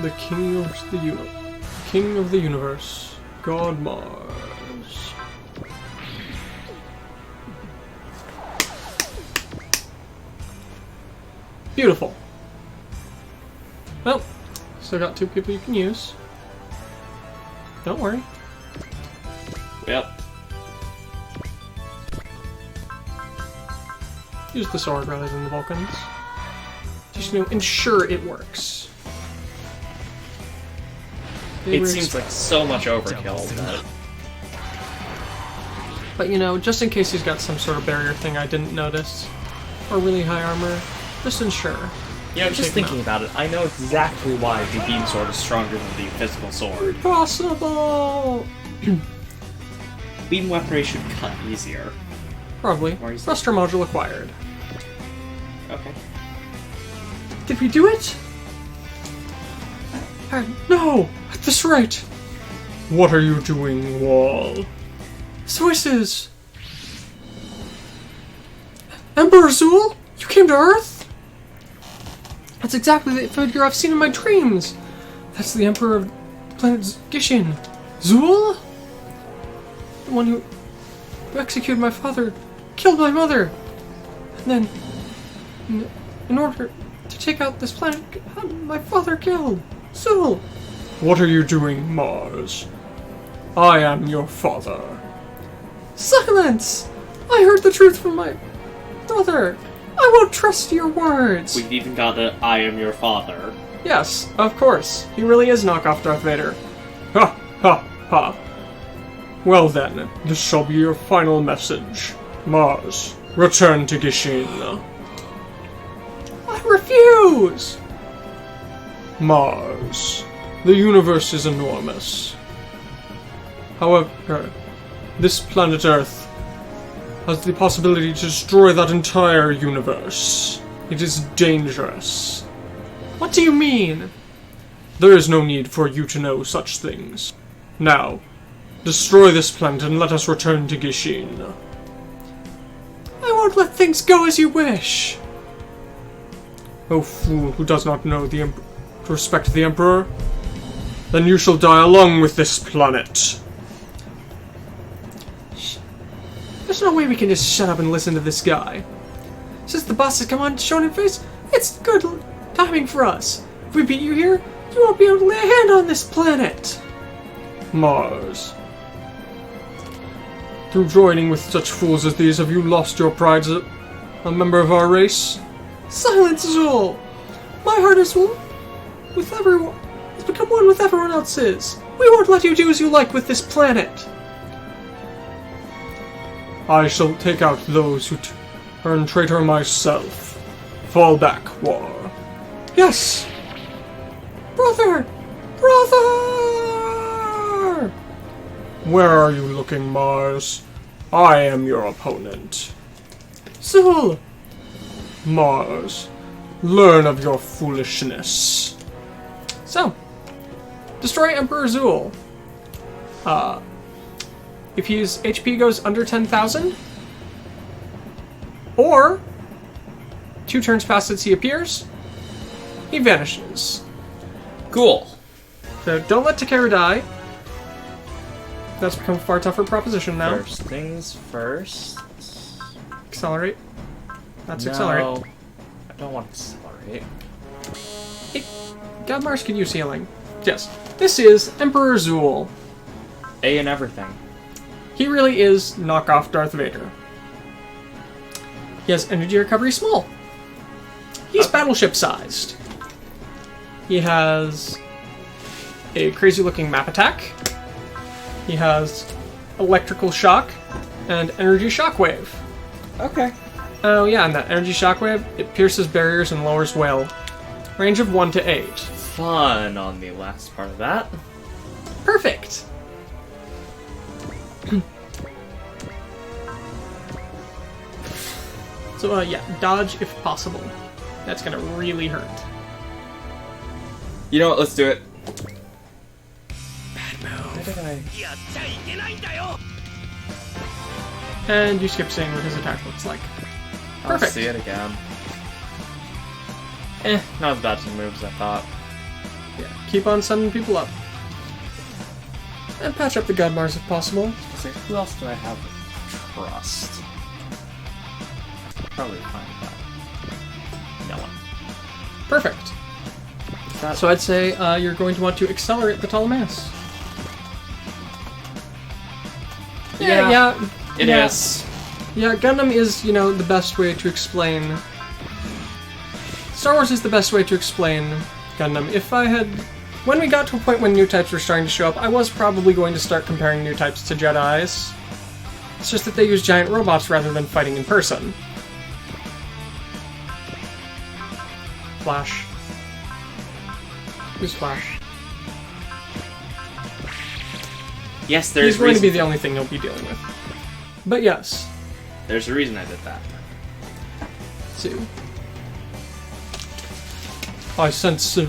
The King of the Universe, GODMARS. Beautiful. Well, still got 2 people you can use. Don't worry. Yep. Use the sword rather than the Vulcans. Just ensure it works. It seems like so much overkill. But you know, just in case he's got some sort of barrier thing I didn't notice, or really high armor, just ensure. You know, just thinking about it, I know exactly why the beam sword is stronger than the physical sword. Impossible! Beam weaponry should cut easier. Probably. Thruster module acquired. Okay. Did we do it? No! At this rate! What are you doing, Wall? Swisses! Emperor Zool? You came to Earth? That's exactly the figure I've seen in my dreams! That's the Emperor of the planet Gishin. Zool? The one who executed my father, killed my mother, and then, in order to take out this planet, had my father killed. Zool! What are you doing, Mars? I am your father. Silence! I heard the truth from my brother. I won't trust your words. We've even got a I am your father. Yes, of course. He really is knockoff Darth Vader. Ha ha ha. Well then, this shall be your final message. Mars, return to Gishin. I refuse! Mars. The universe is enormous. However, this planet Earth has the possibility to destroy that entire universe. It is dangerous. What do you mean? There is no need for you to know such things. Now, destroy this planet and let us return to Gishin. I won't let things go as you wish. O fool who does not know to respect the Emperor, then you shall die along with this planet. There's no way we can just shut up and listen to this guy. Since the boss has come on Shonen Face, it's good timing for us. If we beat you here, you won't be able to lay a hand on this planet. Mars. Through joining with such fools as these, have you lost your pride as a member of our race? Silence, Zool! My heart is one with everyone. It's become one with everyone else's. We won't let you do as you like with this planet. I shall take out those who turn traitor myself. Fall back, war. Yes! Brother! Brother! Where are you looking, Mars? I am your opponent. Zool! Mars, learn of your foolishness. So, destroy Emperor Zool. If his HP goes under 10,000, or 2 turns pass since he appears, he vanishes. Cool. So don't let Takeru die. That's become a far tougher proposition now. First things first. Accelerate. That's No, accelerate. I don't want to accelerate. Hey, GODMARS can use healing. Yes, this is Emperor Zool. A and everything. He really is knockoff Darth Vader. He has energy recovery small. He's battleship sized. He has a crazy looking map attack. He has electrical shock and energy shockwave. Okay. Oh yeah, and that energy shockwave, it pierces barriers and lowers well. Range of 1 to 8. Fun on the last part of that. Perfect! So yeah, dodge if possible. That's gonna really hurt. You know what? Let's do it. Bad move. Why did I? And you skip seeing what his attack looks like. I'll Perfect. see it again. Not as bad as the moves I thought. Yeah, keep on sending people up. And patch up the GODMARS if possible. So who else do I have trust? Probably fine with that. No one. Perfect. Is that So I'd say you're going to want to accelerate the Ptolemaios. Yeah, it yeah. is. Yeah, Gundam is, you know, the best way to explain... Star Wars is the best way to explain Gundam. If I had... When we got to a point when new types were starting to show up, I was probably going to start comparing new types to Jedis. It's just that they use giant robots rather than fighting in person. Flash. Who's Flash? Yes, there's He's going to reason. be the only thing you'll be dealing with. But yes. There's a reason I did that. Two. I sense a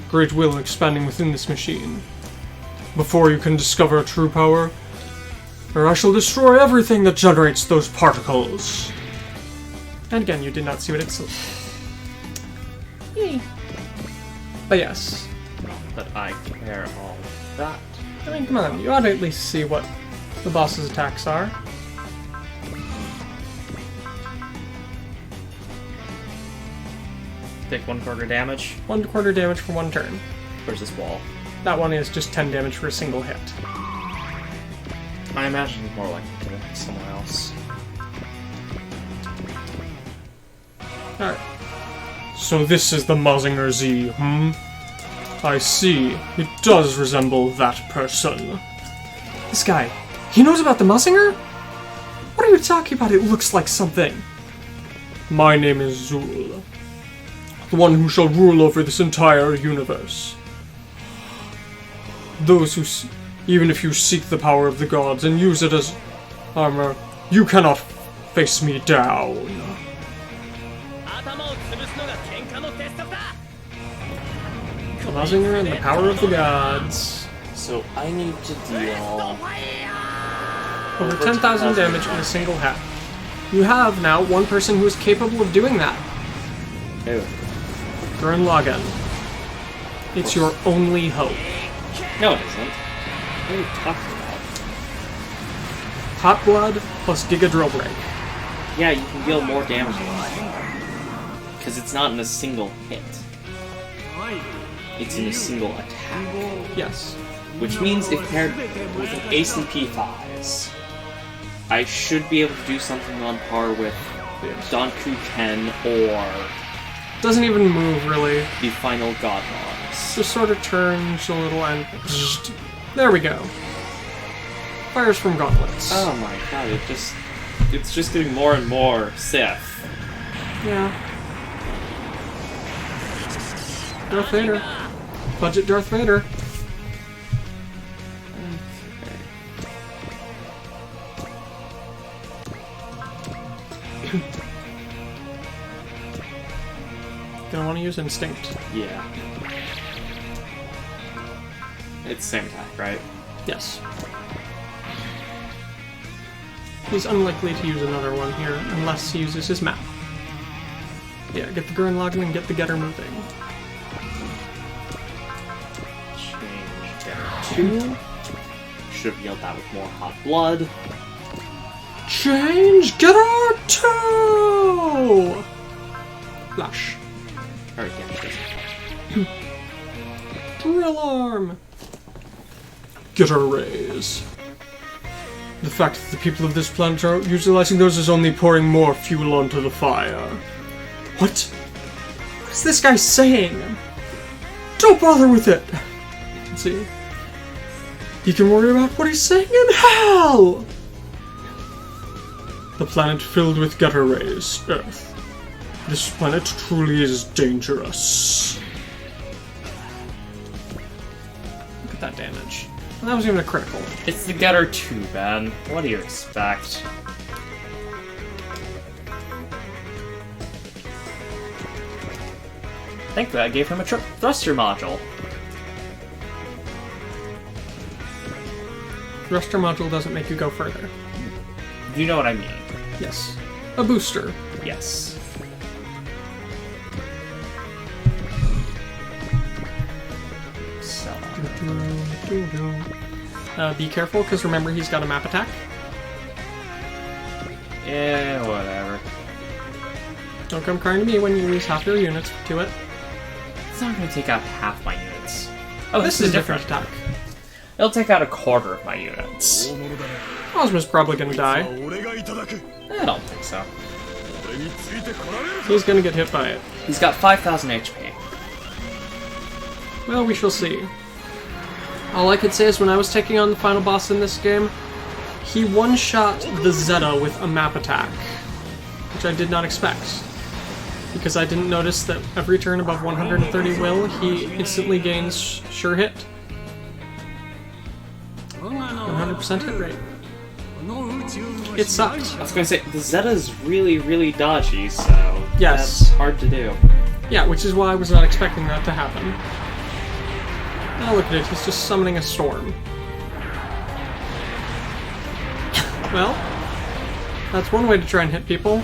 great will expanding within this machine. Before you can discover true power, or I shall destroy everything that generates those particles. And again, you did not see what it said. Yay. But yes. Not that I care all that. I mean, come on, you ought to at least see what the boss's attacks are. Take 1/4 damage. 1/4 damage for 1 turn. Where's this wall? That one is just 10 damage for a single hit. I imagine it's more likely to hit someone else. Alright. So this is the Mazinger Z, I see. It does resemble that person. This guy, he knows about the Mazinger? What are you talking about? It looks like something. My name is Zool. The one who shall rule over this entire universe. Those who, even if you seek the power of the gods and use it as armor, you cannot face me down. The Mazinger and the power of the gods. So I need to deal Over 10,000 damage in a single hit. You have now one person who is capable of doing that. Ew. Gurren Lagann. It's your only hope. No, it isn't. What are you talking about? Hot Blood plus Giga Drill Break. Yeah, you can deal more damage because it's not in a single hit. It's in a single attack. Yes. Which means if paired with an ACP Thighs, I should be able to do something on par with Donku Ken or... Doesn't even move, really. The final GODMARS. Just sort of turns a little and... There we go. Fires from gauntlets. Oh my god, it's just getting more and more Sith. Yeah. Darth Vader. Budget Darth Vader. Gonna want to use Instinct. Yeah. It's the same attack, right? Yes. He's unlikely to use another one here unless he uses his map. Yeah, get the Gurren Lagann and get the Getter moving. Change Getter 2. Should have yelled that with more hot blood. Change Getter 2! Flash. Or yeah, Drill Arm! Getter Rays. The fact that the people of this planet are utilizing those is only pouring more fuel onto the fire. What? What is this guy saying? Don't bother with it! Let's see. You can worry about what he's saying in hell! The planet filled with Getter Rays, Earth. This planet truly is dangerous. Look at that damage. And that was even a critical. It's the Getter 2, Ben. What do you expect? Thankfully, I gave him a thruster module. Thruster module doesn't make you go further. You know what I mean. Yes. A booster. Yes. Be careful, because remember he's got a map attack. Yeah, whatever. Don't come crying to me when you lose half your units to it. It's not going to take out half my units. Oh, This is a different attack. It'll take out a quarter of my units. Ozma's probably gonna die. I don't think so. He's gonna get hit by it. He's got 5,000 HP. Well, we shall see. All I could say is when I was taking on the final boss in this game, he one-shot the Zeta with a map attack, which I did not expect. Because I didn't notice that every turn above 130 will, he instantly gains sure hit. 100% hit rate. It sucked. I was going to say, the Zeta's really, really dodgy, so Yes. that's hard to do. Yeah, which is why I was not expecting that to happen. Now look at it, he's just summoning a storm. Well, that's one way to try and hit people.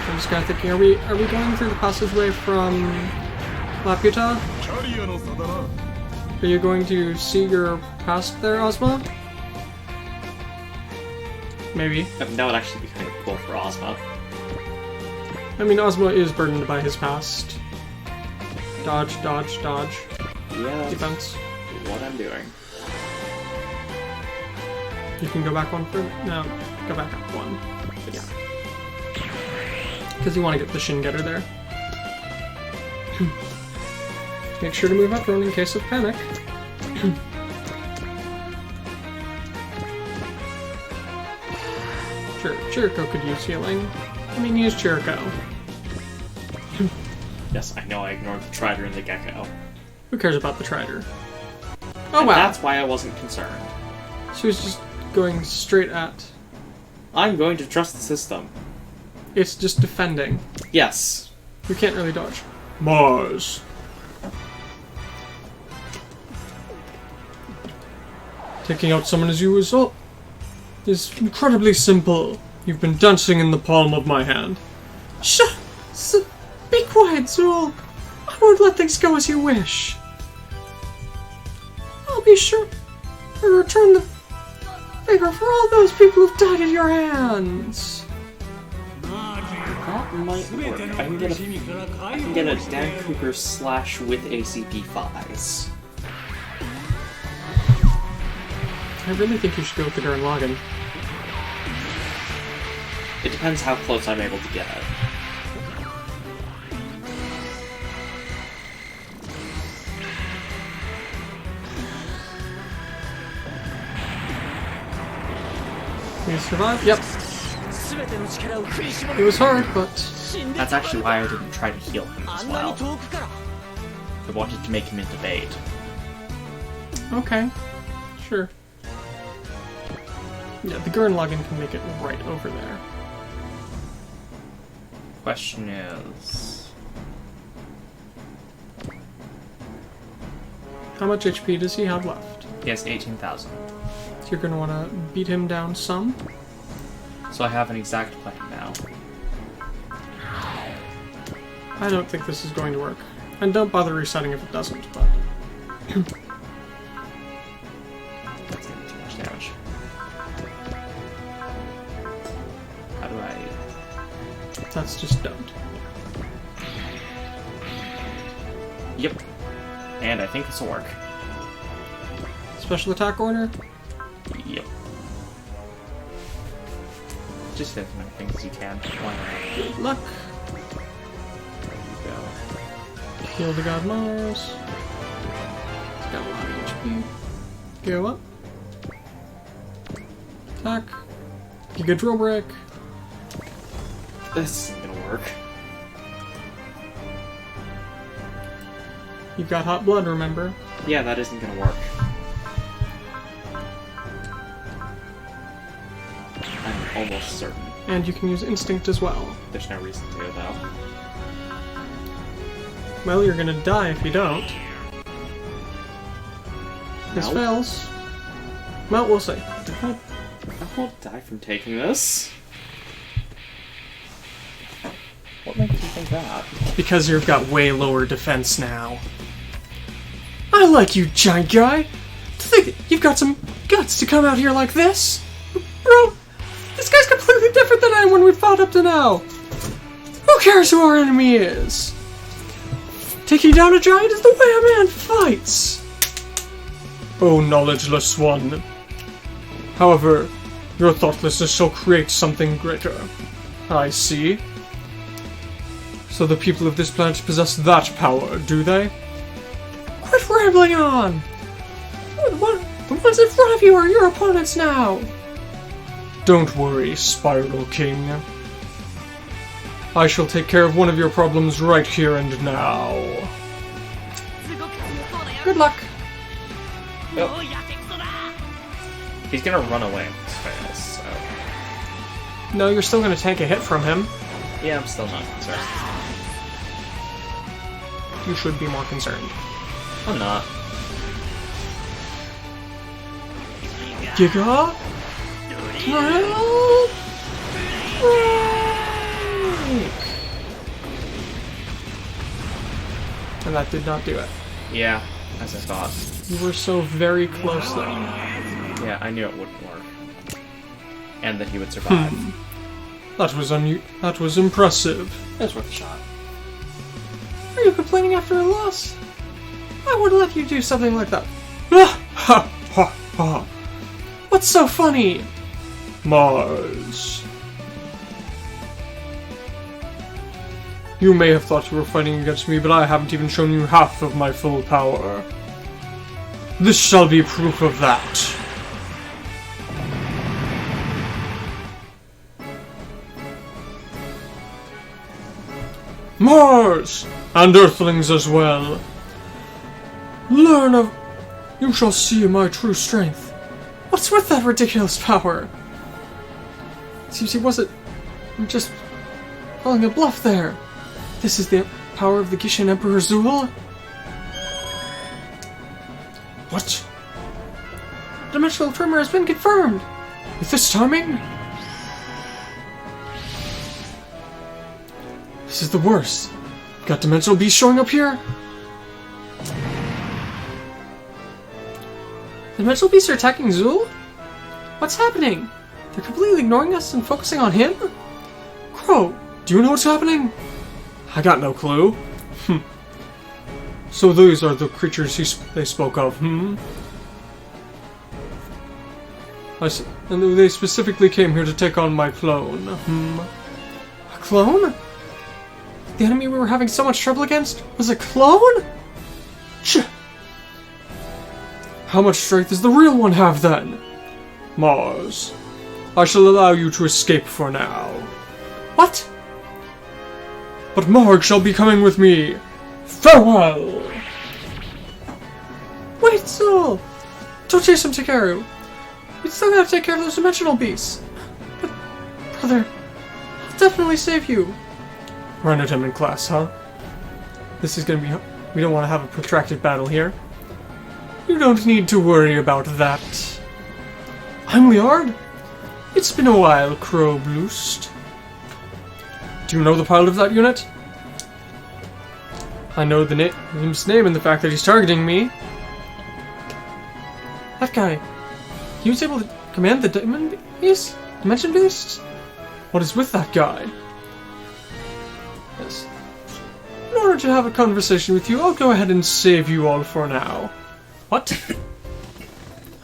I'm just kind of thinking, are we going through the passageway from Laputa? Are you going to see your past there, Ozma? Maybe. That would actually be kind of cool for Ozma. I mean, Ozma is burdened by his past. Dodge, dodge, dodge. Yeah, that's Defense. what I'm doing. You can go back one for... No, go back up one. But yeah. Because you want to get the Shin Getter there. Make sure to move up one in case of panic. Sure, Chirico could use healing. I mean, use Chirico. Yes, I know I ignored the Trider and the Gecko. Who cares about the Trider? Oh And wow! that's why I wasn't concerned. She was just going straight at... I'm going to trust the system. It's just defending. Yes. You can't really dodge. Mars. Taking out someone as you result is incredibly simple. You've been dancing in the palm of my hand. Shut! Be quiet, Zool. I won't let things go as you wish. I'll be sure to return the favor for all those people who've died at your hands. That might work. I can get a Dan Cougar slash with ACP Fies. I really think you should go with the Gurren Lagann. It depends how close I'm able to get it. You survived? Yep. It was hard, but... That's actually why I didn't try to heal him as well. I wanted to make him into bait. Okay. Sure. Yeah, the Gurren Lagann can make it right over there. Question is... How much HP does he have left? He has 18,000. So you're gonna wanna beat him down some? So I have an exact plan now. I don't think this is going to work. And don't bother resetting if it doesn't, but... That's gonna be too much damage. How do I... That's just don't. Yep. And I think this will work. Special attack order? Yep. Just hit as many things as you can. Why not? Good luck. There you go. Heal the GODMARS. It's got a lot of HP. Go up. Attack. Giga Drill Break. This isn't gonna work. You've got hot blood, remember? Yeah, that isn't gonna work. I'm almost certain. And you can use Instinct as well. There's no reason to, though. Well, you're gonna die if you don't. This No. fails. Well, we'll see. I won't die from taking this. What makes you think that? Because you've got way lower defense now. I like you, giant guy! To think that you've got some guts to come out here like this! Bro, this guy's completely different than anyone we've fought up to now! Who cares who our enemy is? Taking down a giant is the way a man fights! Oh, knowledgeless one. However, your thoughtlessness shall create something greater. I see. So the people of this planet possess that power, do they? Quit rambling on! The ones in front of you are your opponents now! Don't worry, Spiral King. I shall take care of one of your problems right here and now. Good luck! Oh. He's gonna run away if this fails, so... No, you're still gonna tank a hit from him. Yeah, I'm still not concerned. You should be more concerned. I'm not. Giga? Drill? And that did not do it. Yeah, as I thought. You were so very close, though. Yeah, I knew it wouldn't work. And that he would survive. That was impressive. It was worth a shot. Are you complaining after a loss? I would let you do something like that. What's so funny? Mars. You may have thought you were fighting against me, but I haven't even shown you half of my full power. This shall be proof of that. Mars! And Earthlings as well. Learn of... You shall see my true strength. What's with that ridiculous power? Seems he wasn't just calling a bluff there. This is the power of the Gishin Emperor Zul? What? Dimensional tremor has been confirmed! With this timing? This is the worst. Got dimensional beasts showing up here? Dimensional beasts are attacking Zul? What's happening? They're completely ignoring us and focusing on him? Crow, do you know what's happening? I got no clue. So these are the creatures they spoke of, And they specifically came here to take on my clone, A clone? The enemy we were having so much trouble against was a clone? How much strength does the real one have, then? Mars, I shall allow you to escape for now. What? But Marg shall be coming with me. Farewell! Wait, Soul! Don't chase him, Takaru. We still gotta take care of those dimensional beasts. But, brother, I'll definitely save you. Run at him in class, huh? This is gonna be... We don't want to have a protracted battle here. You don't need to worry about that. I'm Liard. It's been a while, Crow Bloost. Do you know the pilot of that unit? I know his name and the fact that he's targeting me. That guy. He was able to command the Dimension Beast? What is with that guy? Yes. In order to have a conversation with you, I'll go ahead and save you all for now. What?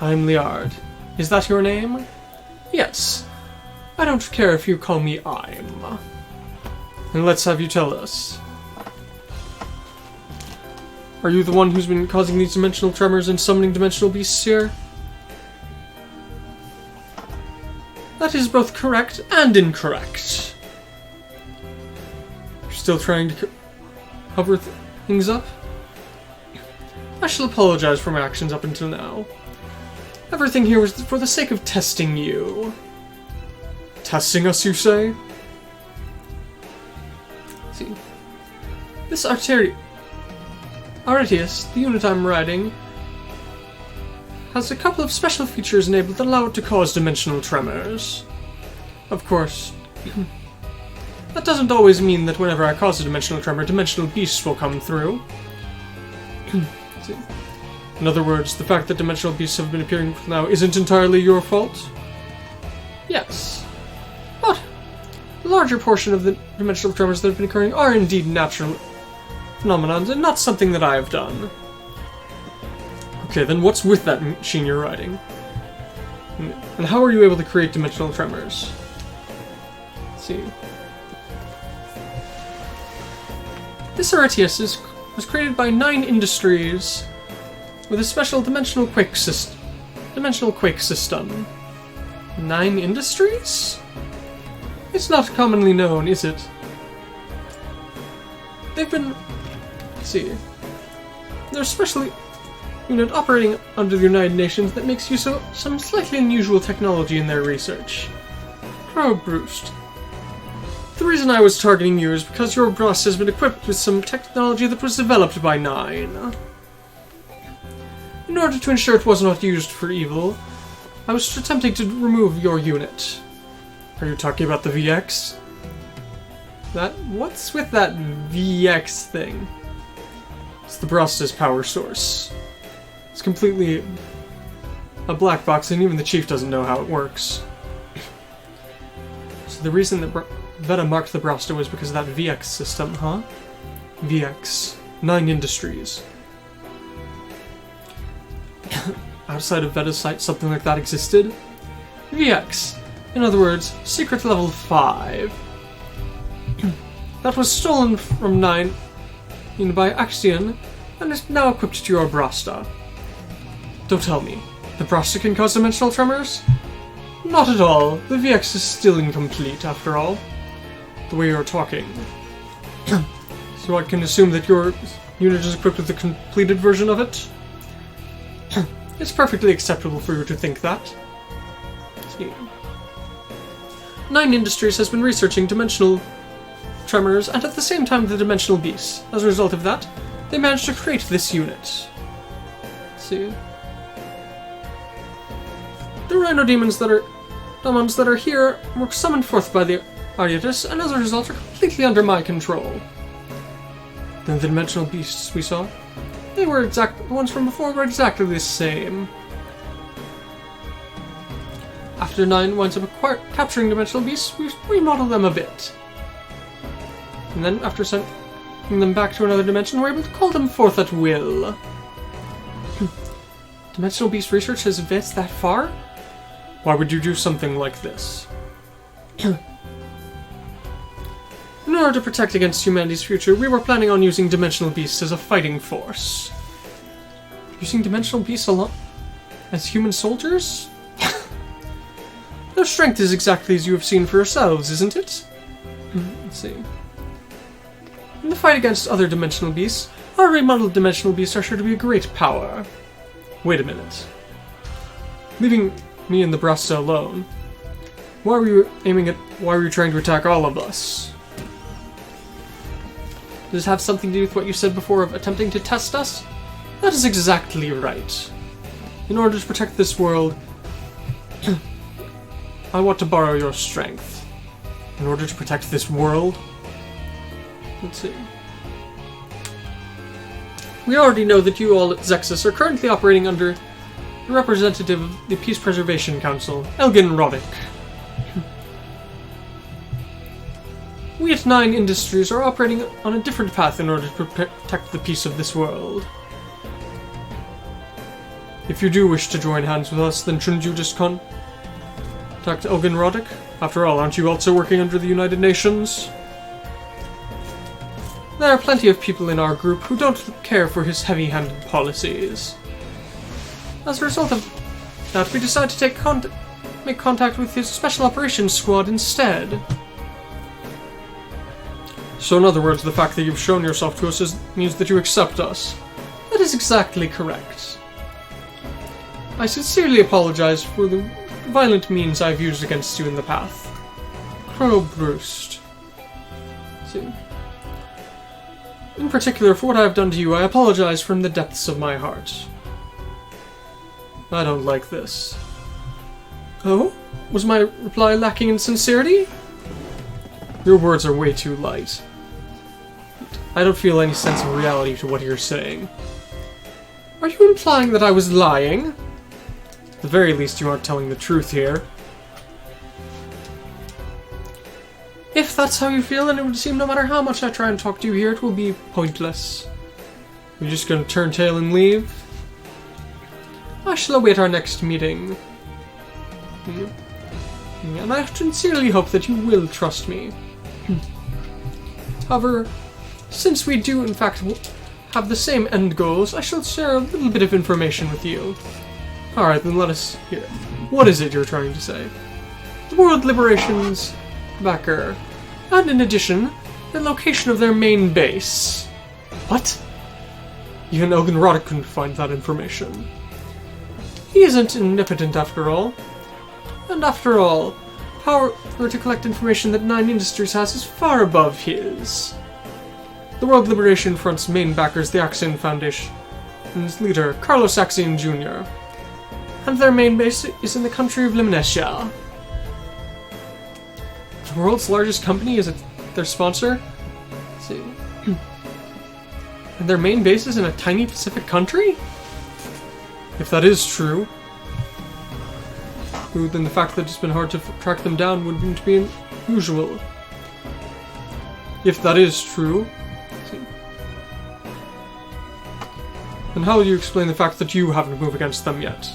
I'm Liard. Is that your name? Yes. I don't care if you call me I'm. And let's have you tell us. Are you the one who's been causing these dimensional tremors and summoning dimensional beasts here? That is both correct and incorrect. You're still trying to cover things up? I shall apologize for my actions up until now. Everything here was for the sake of testing you. Testing us, you say? Let's see. This Arretius, the unit I'm riding, has a couple of special features enabled that allow it to cause dimensional tremors. Of course, that doesn't always mean that whenever I cause a dimensional tremor, dimensional beasts will come through. In other words, the fact that dimensional beasts have been appearing now isn't entirely your fault? Yes. But the larger portion of the dimensional tremors that have been occurring are indeed natural phenomena and not something that I have done. Okay, then what's with that machine you're riding? And how are you able to create dimensional tremors? Let's see. This Arretius was created by 9 Industries with a special dimensional quake system. 9 Industries? It's not commonly known, is it? They've been... Let's see. They're a special unit operating under the United Nations that makes use of some slightly unusual technology in their research. Crow Broost. The reason I was targeting you is because your Brust has been equipped with some technology that was developed by 9. In order to ensure it was not used for evil, I was attempting to remove your unit. Are you talking about the VX? What's with that VX thing? It's the Brusta's power source. It's completely a black box, and even the chief doesn't know how it works. So the reason that Veta marked the Brusta was because of that VX system, huh? VX. 9 Industries. Outside of Veta's site, something like that existed? VX. In other words, secret level 5. That was stolen from 9 by Axion, and is now equipped to your Brasta. Don't tell me. The Brasta can cause dimensional tremors? Not at all. The VX is still incomplete, after all. The way you're talking. So I can assume that your unit is equipped with the completed version of it? It's perfectly acceptable for you to think that. Let's see. 9 Industries has been researching dimensional tremors and at the same time the dimensional beasts. As a result of that, they managed to create this unit. Let's see. The Rhino demons that are here were summoned forth by the Arretius, and as a result are completely under my control. Then the dimensional beasts we saw, the ones from before were exactly the same. after 9 winds up capturing dimensional beasts, we remodel them a bit. And then, after sending them back to another dimension, we're able to call them forth at will. Dimensional beast research has advanced that far? Why would you do something like this? In order to protect against humanity's future, we were planning on using dimensional beasts as a fighting force. Using dimensional beasts as human soldiers? Their strength is exactly as you have seen for yourselves, isn't it? Let's see. In the fight against other dimensional beasts, our remodeled dimensional beasts are sure to be a great power. Wait a minute. Leaving me and the Brasta alone, why were you trying to attack all of us? Does this have something to do with what you said before of attempting to test us? That is exactly right. In order to protect this world, I want to borrow your strength. In order to protect this world? Let's see. We already know that you all at Zexus are currently operating under the representative of the Peace Preservation Council, Elgin Roddick. We at 9 Industries are operating on a different path in order to protect the peace of this world. If you do wish to join hands with us, then shouldn't you just contact Elgin Roddick? After all, aren't you also working under the United Nations? There are plenty of people in our group who don't care for his heavy-handed policies. As a result of that, we decided to make contact with his Special Operations Squad instead. So in other words, the fact that you've shown yourself to us means that you accept us. That is exactly correct. I sincerely apologize for the violent means I've used against you in the past. Crow Broost. See. In particular, for what I have done to you, I apologize from the depths of my heart. I don't like this. Oh? Was my reply lacking in sincerity? Your words are way too light. I don't feel any sense of reality to what you're saying. Are you implying that I was lying? At the very least, you aren't telling the truth here. If that's how you feel, then it would seem no matter how much I try and talk to you here, it will be pointless. You're just gonna turn tail and leave? I shall await our next meeting. And I sincerely hope that you will trust me. However, since we do in fact have the same end goals, I shall share a little bit of information with you. Alright, then let us hear it. What is it you're trying to say? The World Liberation's backer. And in addition, the location of their main base. What? Even Elgin Roddick couldn't find that information. He isn't omnipotent after all. And after all, power to collect information that 9 Industries has is far above his. The World Liberation Front's main backer is the Axion Foundation and its leader, Carlos Axion Jr. And their main base is in the country of Limnesia. The world's largest company is their sponsor? Let's see. And their main base is in a tiny Pacific country? If that is true, then the fact that it's been hard to track them down wouldn't be unusual. If that is true, then how will you explain the fact that you haven't moved against them yet?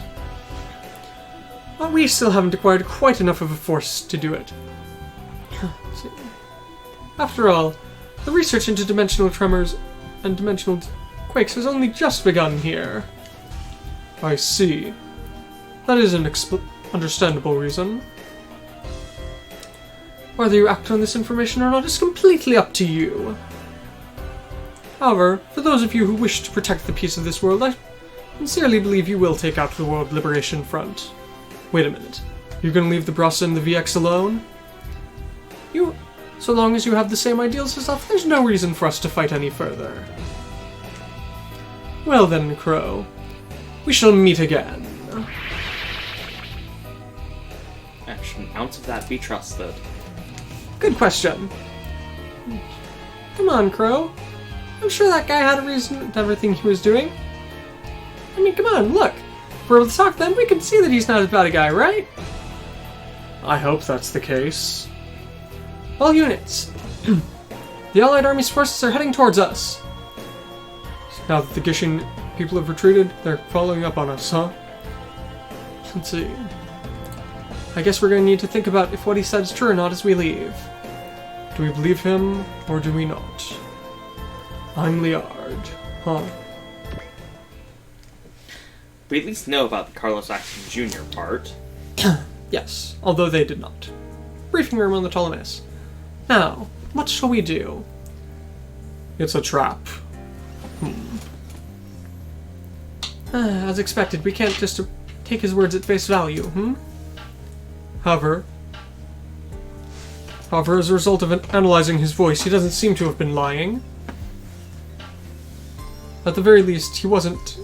Well, we still haven't acquired quite enough of a force to do it. After all, the research into dimensional tremors and dimensional quakes has only just begun here. I see. That is an understandable reason. Whether you act on this information or not is completely up to you. However, for those of you who wish to protect the peace of this world, I sincerely believe you will take out the World Liberation Front. Wait a minute. You're gonna leave the Brasa and the VX alone? So long as you have the same ideals as us, there's no reason for us to fight any further. Well then, Crow. We shall meet again. Should an ounce of that be trusted? Good question. Come on, Crow. I'm sure that guy had a reason to everything he was doing. I mean, come on, look. If we're able to talk to him, we can see that he's not as bad a guy, right? I hope that's the case. All units! The Allied Army's forces are heading towards us! Now that the Gishin people have retreated, they're following up on us, huh? Let's see. I guess we're going to need to think about if what he said is true or not as we leave. Do we believe him, or do we not? I'm Liard. Huh. We at least know about the Carlos Axton Jr. part. Yes, although they did not. Briefing room on the Ptolemies. Now, what shall we do? It's a trap. As expected, we can't just take his words at face value, However, as a result of analyzing his voice, he doesn't seem to have been lying. At the very least, he wasn't...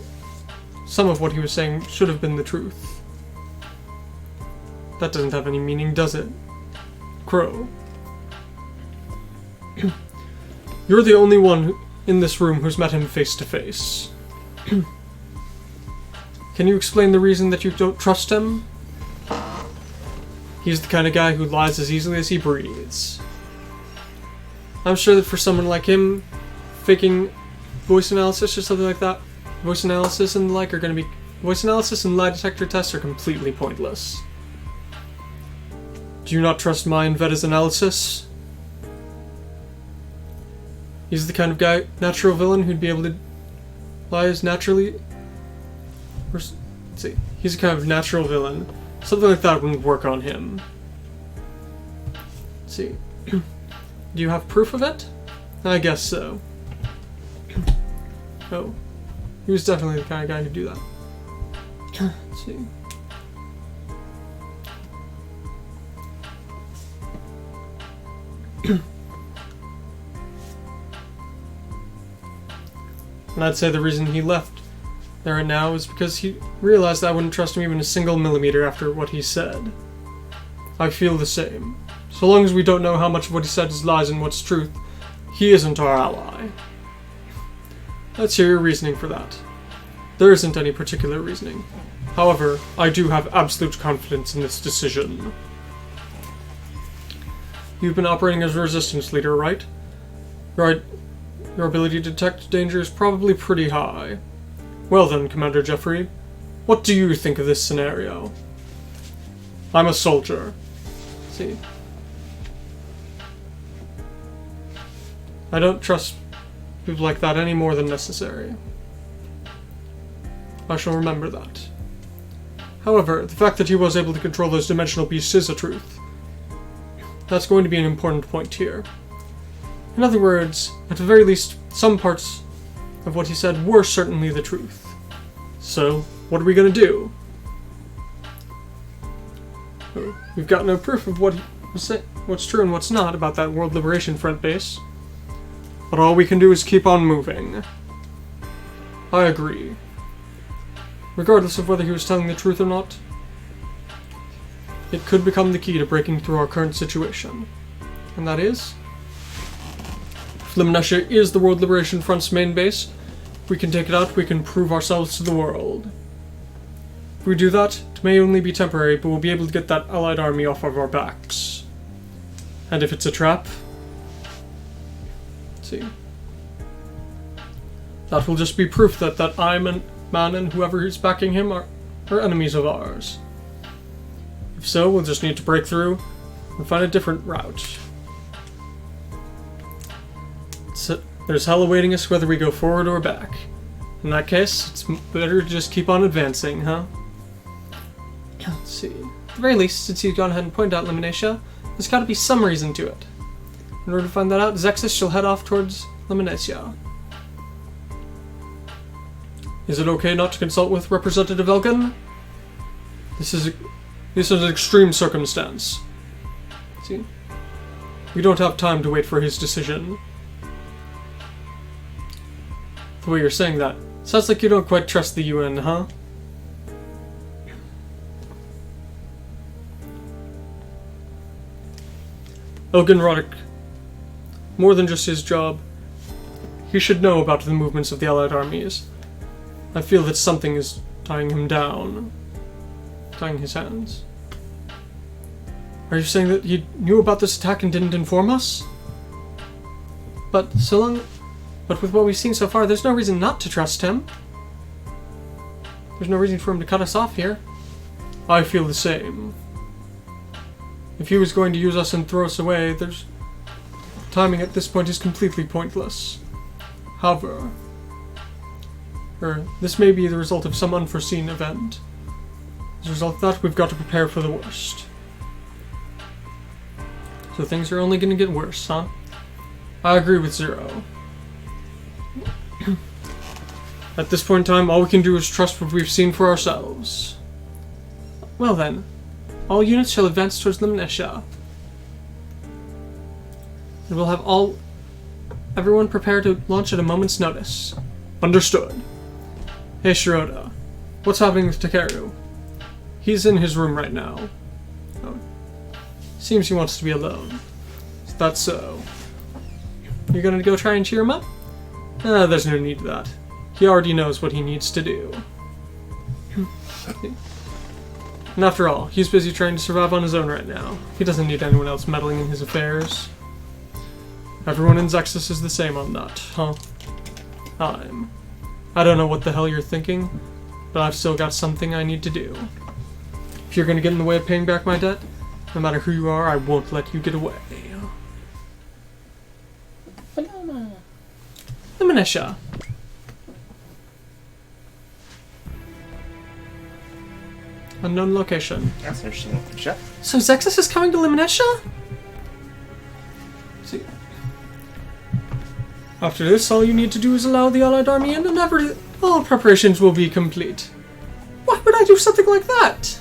Some of what he was saying should have been the truth. That doesn't have any meaning, does it? Crow. You're the only one in this room who's met him face to face. Can you explain the reason that you don't trust him? He's the kind of guy who lies as easily as he breathes. I'm sure that for someone like him, faking voice analysis or something like that, voice analysis and the like are going to be... Voice analysis and lie detector tests are completely pointless. Do you not trust my and Veda's analysis? He's the kind of guy, natural villain, who'd be able to lie as naturally... Let's see. He's a kind of natural villain. Something like that wouldn't work on him. Let's see. Do you have proof of it? I guess so. Oh. He was definitely the kind of guy who'd do that. Let's see. And I'd say the reason he left there and now is because he realized I wouldn't trust him even a single millimeter after what he said. I feel the same. So long as we don't know how much of what he said is lies and what's truth, he isn't our ally. Let's hear your reasoning for that. There isn't any particular reasoning. However, I do have absolute confidence in this decision. You've been operating as a resistance leader, right? Right. Your ability to detect danger is probably pretty high. Well then, Commander Jeffrey, what do you think of this scenario? I'm a soldier. See? I don't trust people like that any more than necessary. I shall remember that. However, the fact that he was able to control those dimensional beasts is a truth. That's going to be an important point here. In other words, at the very least, some parts of what he said were certainly the truth. So, what are we going to do? We've got no proof of what's true and what's not about that World Liberation Front base. But all we can do is keep on moving. I agree. Regardless of whether he was telling the truth or not, it could become the key to breaking through our current situation. And that is... If Limnetia is the World Liberation Front's main base, if we can take it out, we can prove ourselves to the world. If we do that, it may only be temporary, but we'll be able to get that Allied army off of our backs. And if it's a trap... Let's see. That will just be proof that Iron Man and whoever is backing him are enemies of ours. If so, we'll just need to break through and find a different route. So, there's hell awaiting us whether we go forward or back. In that case, it's better to just keep on advancing, huh? Let's see. At the very least, since you've gone ahead and pointed out Limnetia, there's gotta be some reason to it. In order to find that out, Zexus shall head off towards Limnetia. Is it okay not to consult with Representative Elgin? This is an extreme circumstance. See? We don't have time to wait for his decision. The way you're saying that, sounds like you don't quite trust the UN, huh? Elgin Roddick. More than just his job. He should know about the movements of the Allied armies. I feel that something is tying him down. Tying his hands. Are you saying that he knew about this attack and didn't inform us? But with what we've seen so far, there's no reason not to trust him. There's no reason for him to cut us off here. I feel the same. If he was going to use us and throw us away, timing at this point is completely pointless. However, this may be the result of some unforeseen event. As a result of that, we've got to prepare for the worst. So things are only going to get worse, huh? I agree with Zero. At this point in time, all we can do is trust what we've seen for ourselves. Well then, all units shall advance towards the militia. And we'll have everyone prepare to launch at a moment's notice. Understood. Hey Shiroda, what's happening with Takeru? He's in his room right now. Oh. Seems he wants to be alone. Is that so? You're gonna go try and cheer him up? There's no need to that. He already knows what he needs to do. And after all, he's busy trying to survive on his own right now. He doesn't need anyone else meddling in his affairs. Everyone in Zexus is the same on that, huh? I don't know what the hell you're thinking, but I've still got something I need to do. If you're gonna get in the way of paying back my debt, no matter who you are, I won't let you get away. The militia. Unknown location. That's interesting. Chef. So Zexus is coming to Luminesha? See. After this, all you need to do is allow the Allied army in, and all preparations will be complete. Why would I do something like that?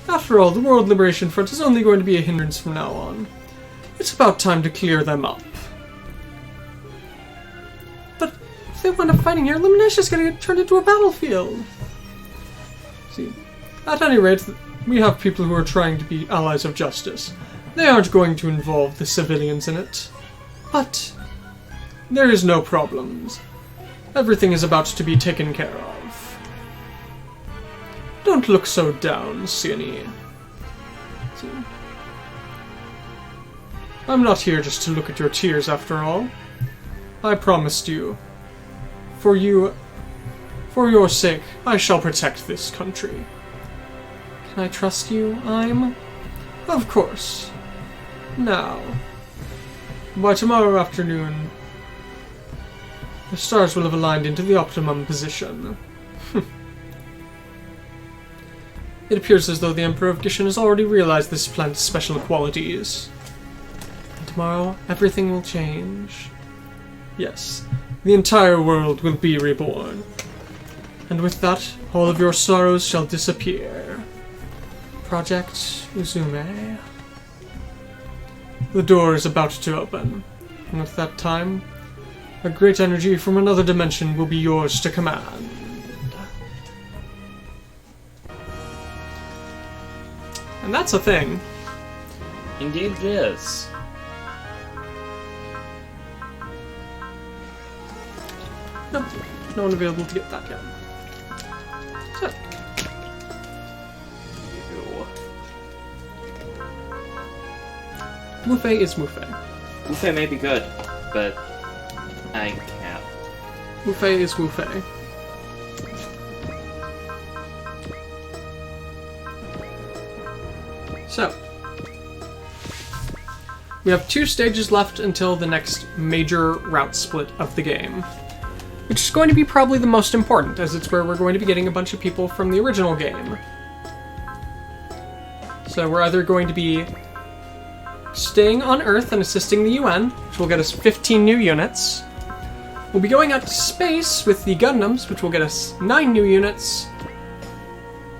After all, the World Liberation Front is only going to be a hindrance from now on. It's about time to clear them up. But if they wind up fighting here, Luminesha's going to get turned into a battlefield. See, at any rate, we have people who are trying to be allies of justice. They aren't going to involve the civilians in it. But there is no problems. Everything is about to be taken care of. Don't look so down, Siani. See, I'm not here just to look at your tears after all. I promised you. For your sake, I shall protect this country. Can I trust you, I'm? Of course. Now, by tomorrow afternoon, the stars will have aligned into the optimum position. It appears as though the Emperor of Gishin has already realized this planet's special qualities. And tomorrow, everything will change. Yes, the entire world will be reborn. And with that, all of your sorrows shall disappear. Project Uzume. The door is about to open, and at that time, a great energy from another dimension will be yours to command. And that's a thing. Indeed it is. Nope, no one available to get that yet. So. Mufei is Mufei. Mufei may be good, but I can't. Mufei is Mufei. So, we have 2 stages left until the next major route split of the game, which is going to be probably the most important, as it's where we're going to be getting a bunch of people from the original game. So we're either going to be staying on Earth and assisting the UN, which will get us 15 new units. We'll be going out to space with the Gundams, which will get us 9 new units.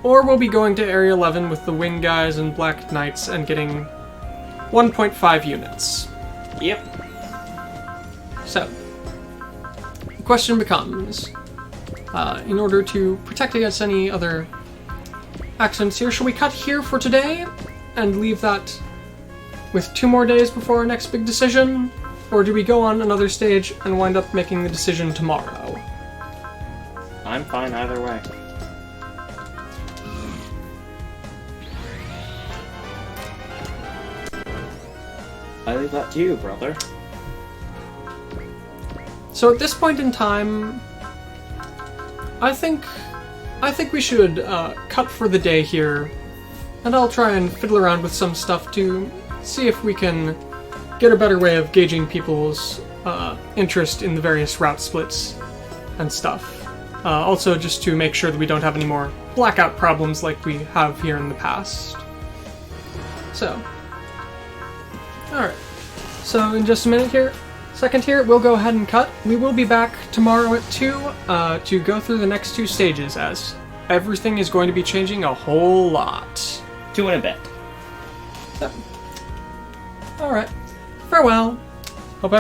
Or we'll be going to Area 11 with the Wing Guys and Black Knights and getting 1.5 units. Yep. So, the question becomes, in order to protect against any other accidents here, shall we cut here for today and leave that with 2 more days before our next big decision? Or do we go on another stage and wind up making the decision tomorrow? I'm fine either way. I leave that to you, brother. So at this point in time, I think we should cut for the day here, and I'll try and fiddle around with some stuff to see if we can get a better way of gauging people's interest in the various route splits and stuff. Also, just to make sure that we don't have any more blackout problems like we have here in the past. So, alright. So in just a second here, we'll go ahead and cut. We will be back tomorrow at 2 to go through the next 2 stages, as everything is going to be changing a whole lot. 2 in a bit. So, alright. Farewell.